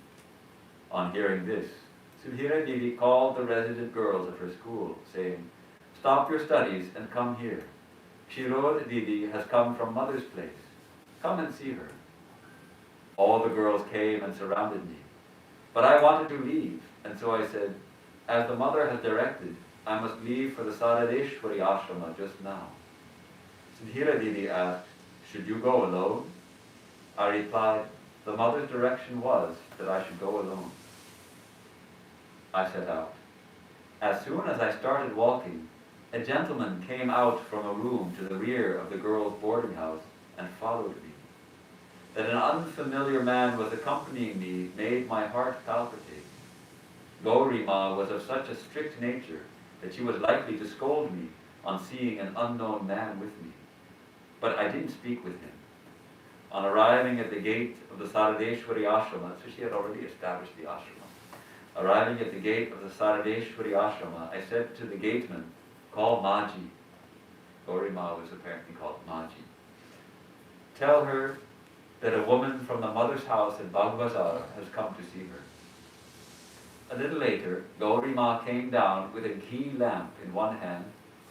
On hearing this, Sudhira Devi called the resident girls of her school, saying, "Stop your studies and come here. Shirod Didi has come from mother's place. Come and see her." All the girls came and surrounded me. But I wanted to leave, and so I said, "As the mother has directed, I must leave for the Saradeshwari ashrama just now." Sudhira Didi asked, "Should you go alone?" I replied, "The mother's direction was that I should go alone." I set out. As soon as I started walking, a gentleman came out from a room to the rear of the girls' boarding house and followed me. That an unfamiliar man was accompanying me made my heart palpitate. Gauri Ma was of such a strict nature that she was likely to scold me on seeing an unknown man with me. But I didn't speak with him. On arriving at the gate of the Saradeshwari ashrama, so she had already established the ashrama. Arriving at the gate of the Saradeshwari ashrama, I said to the gateman, "Call Maji." Gauri Ma was apparently called Maji. "Tell her that a woman from the mother's house in Bagbazar has come to see her." A little later, Gauri Ma came down with a ghee lamp in one hand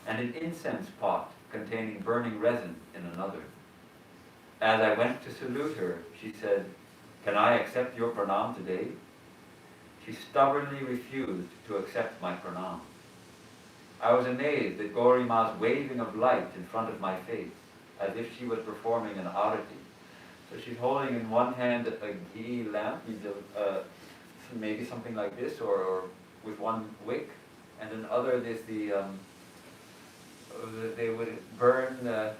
and an incense pot containing burning resin in another. As I went to salute her, she said, "Can I accept your pranam today?" She stubbornly refused to accept my pranam. I was amazed at Gauri Ma's waving of light in front of my face, as if she was performing an arati. So she's holding in one hand a ghee lamp, maybe something like this, or with one wick, and in other there's they would burn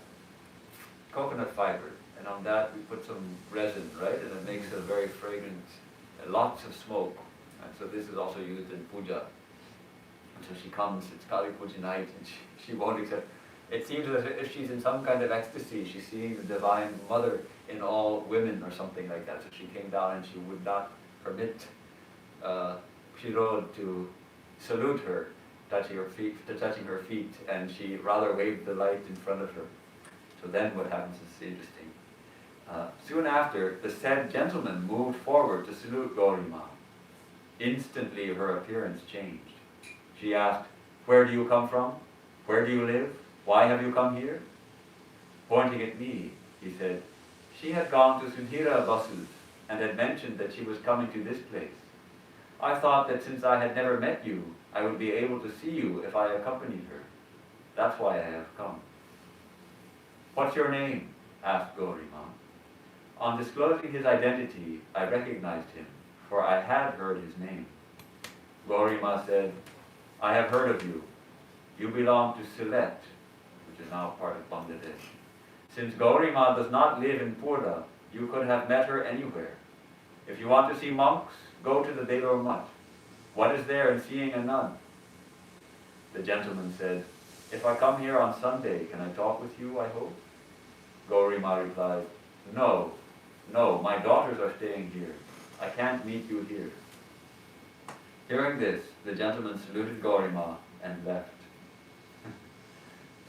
coconut fiber, and on that we put some resin, right? And it makes a very fragrant, lots of smoke. And so this is also used in puja. And so she comes, it's Kali Puja night, and she won't accept. It seems as if she's in some kind of ecstasy. She's seeing the Divine Mother in all women or something like that. So she came down and she would not permit Shirod to salute her, touching her feet, and she rather waved the light in front of her. So then what happens is interesting. Soon after, the said gentleman moved forward to salute Gauri Ma. Instantly her appearance changed. She asked, "Where do you come from? Where do you live? Why have you come here?" Pointing at me, he said, she had gone to Sudhira Basu's and had mentioned that she was coming to this place. I thought that since I had never met you, I would be able to see you if I accompanied her. That's why I have come. "What's your name?" asked Gauri Ma. On disclosing his identity, I recognized him, for I had heard his name. Gauri Ma said, "I have heard of you. You belong to Sylhet, which is now part of Bangladesh. Since Gauri Ma does not live in Purna, you could have met her anywhere. If you want to see monks, go to the Belur Mutt. What is there in seeing a nun?" The gentleman said, "If I come here on Sunday, can I talk with you, I hope?" Gauri Ma replied, No, my daughters are staying here. I can't meet you here." Hearing this, the gentleman saluted Gauri Ma and left.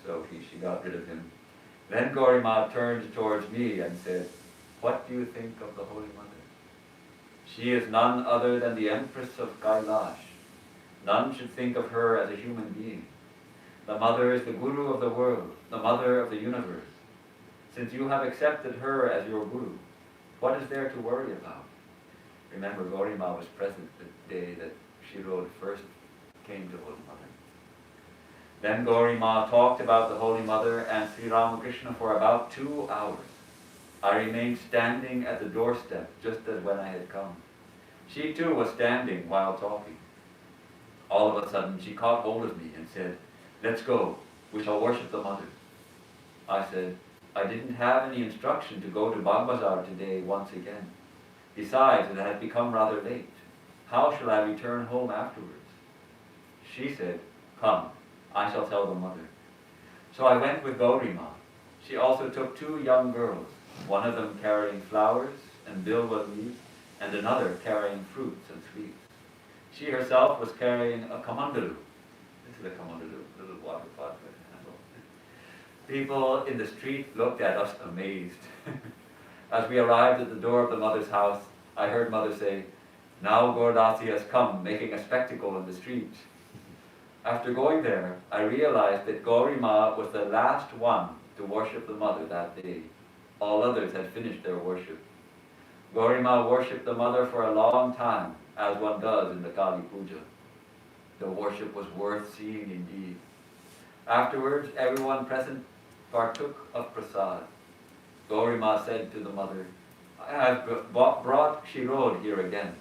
So she got rid of him. Then Gauri Ma turned towards me and said, "What do you think of the Holy Mother? She is none other than the Empress of Kailash. None should think of her as a human being. The Mother is the Guru of the world, the Mother of the universe. Since you have accepted her as your Guru, what is there to worry about?" Remember, Gauri Ma was present the day that Shirod first came to Holy Mother. Then Gauri Ma talked about the Holy Mother and Sri Ramakrishna for about 2 hours. I remained standing at the doorstep just as when I had come. She too was standing while talking. All of a sudden she caught hold of me and said, "Let's go, we shall worship the Mother." I said, "I didn't have any instruction to go to Bagbazar today once again. Besides, it had become rather late. How shall I return home afterwards?" She said, "Come, I shall tell the Mother." So I went with Gauri Ma. She also took 2 young girls, one of them carrying flowers and bilwa leaves, and another carrying fruits and sweets. She herself was carrying a kamandalu. This is a kamandalu, a little water pot with a handle. People in the street looked at us amazed. As we arrived at the door of the Mother's house, I heard Mother say, Now Gaurdasi has come, making a spectacle in the street. After going there, I realized that Gauri Ma was the last one to worship the mother that day. All others had finished their worship. Gauri Ma worshipped the mother for a long time, as one does in the Kali Puja. The worship was worth seeing indeed. Afterwards, everyone present partook of prasad. Gauri Ma said to the mother, I have brought Shirod here again.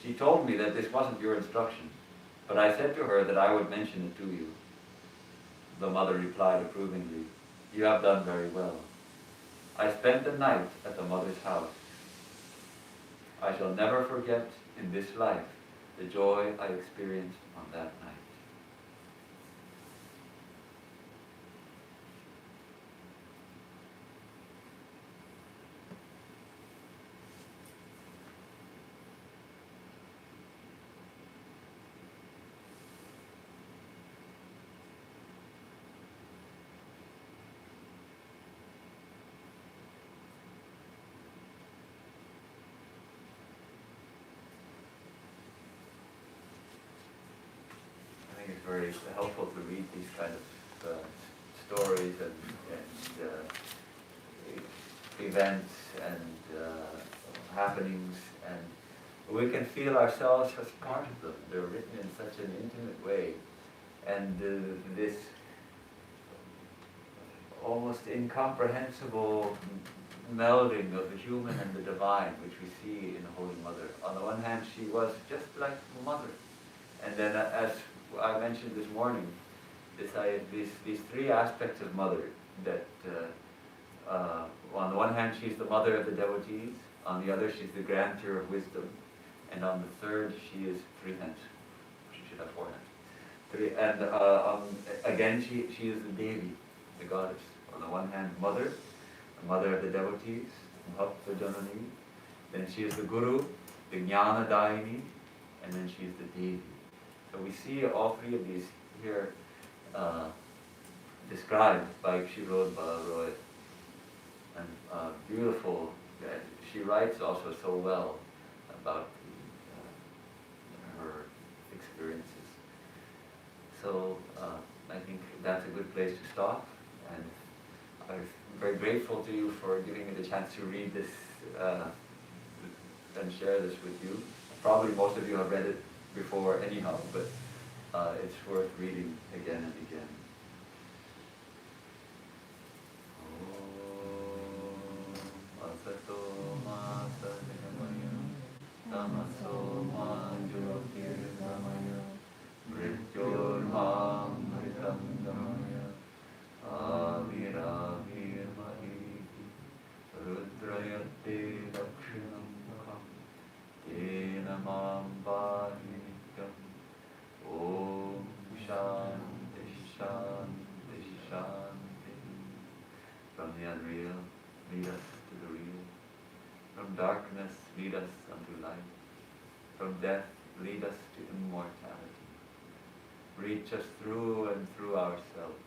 She told me that this wasn't your instruction, but I said to her that I would mention it to you. The mother replied approvingly, you have done very well. I spent the night at the mother's house. I shall never forget in this life the joy I experienced on that night. I think it's very helpful to read these kind of stories and events and happenings, and we can feel ourselves as part of them. They're written in such an intimate way, and this almost incomprehensible melding of the human and the divine, which we see in the Holy Mother. On the one hand, she was just like Mother, and then as I mentioned this morning, these three aspects of Mother, that on the one hand she's the mother of the devotees, on the other she's the grantor of wisdom, and on the third she is three hands. She should have four hands. Again she is the Devi, the goddess. On the one hand, Mother, the mother of the devotees, Bhakta Janani. Then she is the Guru, the Jnana Dayini, and then she is the Devi. So we see all three of these here described by Shirod Roy. And beautiful, she writes also so well about her experiences. So I think that's a good place to stop. And I'm very grateful to you for giving me the chance to read this and share this with you. Probably most of you have read it before anyhow, but it's worth reading again and again. From the unreal, lead us to the real. From darkness, lead us unto light. From death, lead us to immortality. Reach us through and through ourselves,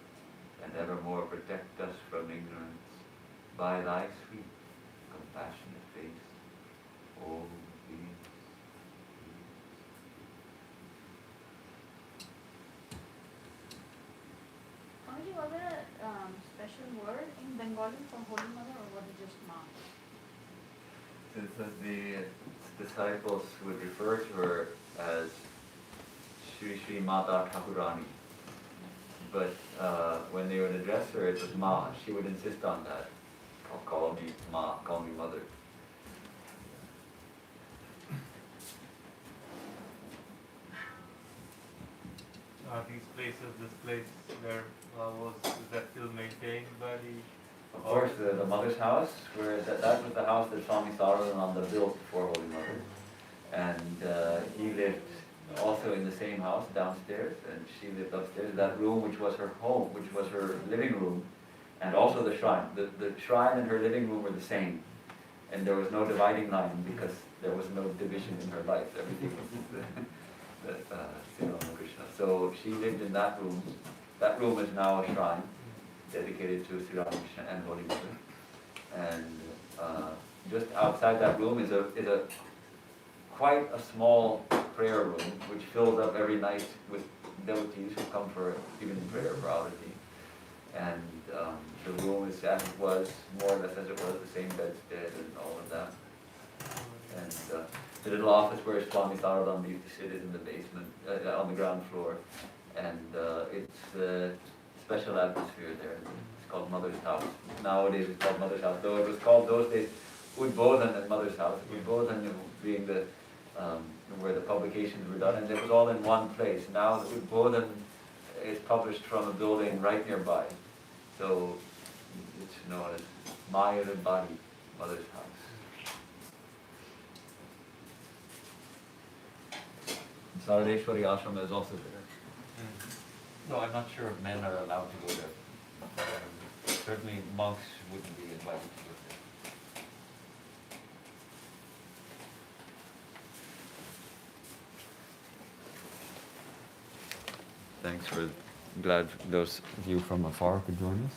and evermore protect us from ignorance. By thy sweet, compassionate face, O peace. Swamiji, was there a special word in Bengali for Holy Mother, or was it just Ma? The disciples would refer to her as Shri Shri Mata Thakurani. But when they would address her, it was Ma. She would insist on that. Call me Ma, call me Mother. These places, this place where is that still maintained by the... Of course, the Mother's house, where that was the house that Swami Mahayogananda built for Holy Mother. And he lived also in the same house downstairs, and she lived upstairs. That room, which was her home, which was her living room, and also the shrine. The shrine and her living room were the same. And there was no dividing line because there was no division in her life. Everything was Sri Ramakrishna. So she lived in that room. That room is now a shrine dedicated to Sri Ramakrishna and Holy Mother. And just outside that room is a quite a small prayer room, which fills up every night with devotees who come for evening prayer for Arati. And the room is as it was, more or less as it was, the same bedstead and all of that. And the little office where Swami Mahayogananda used to sit is in the basement, on the ground floor. And it's a special atmosphere there. It's called Mother's House. Nowadays it's called Mother's House, though it was called those days Udbodhan and Mother's House. Udbodhan being the where the publications were done, and it was all in one place. Now the Udbodhan is published from a building right nearby. So it's known as Maya Body, Mother's House. Saradeshwari Ashram is also there. No, I'm not sure if men are allowed to go there. Certainly monks wouldn't be invited to go there. Thanks for, glad those of you from afar could join us.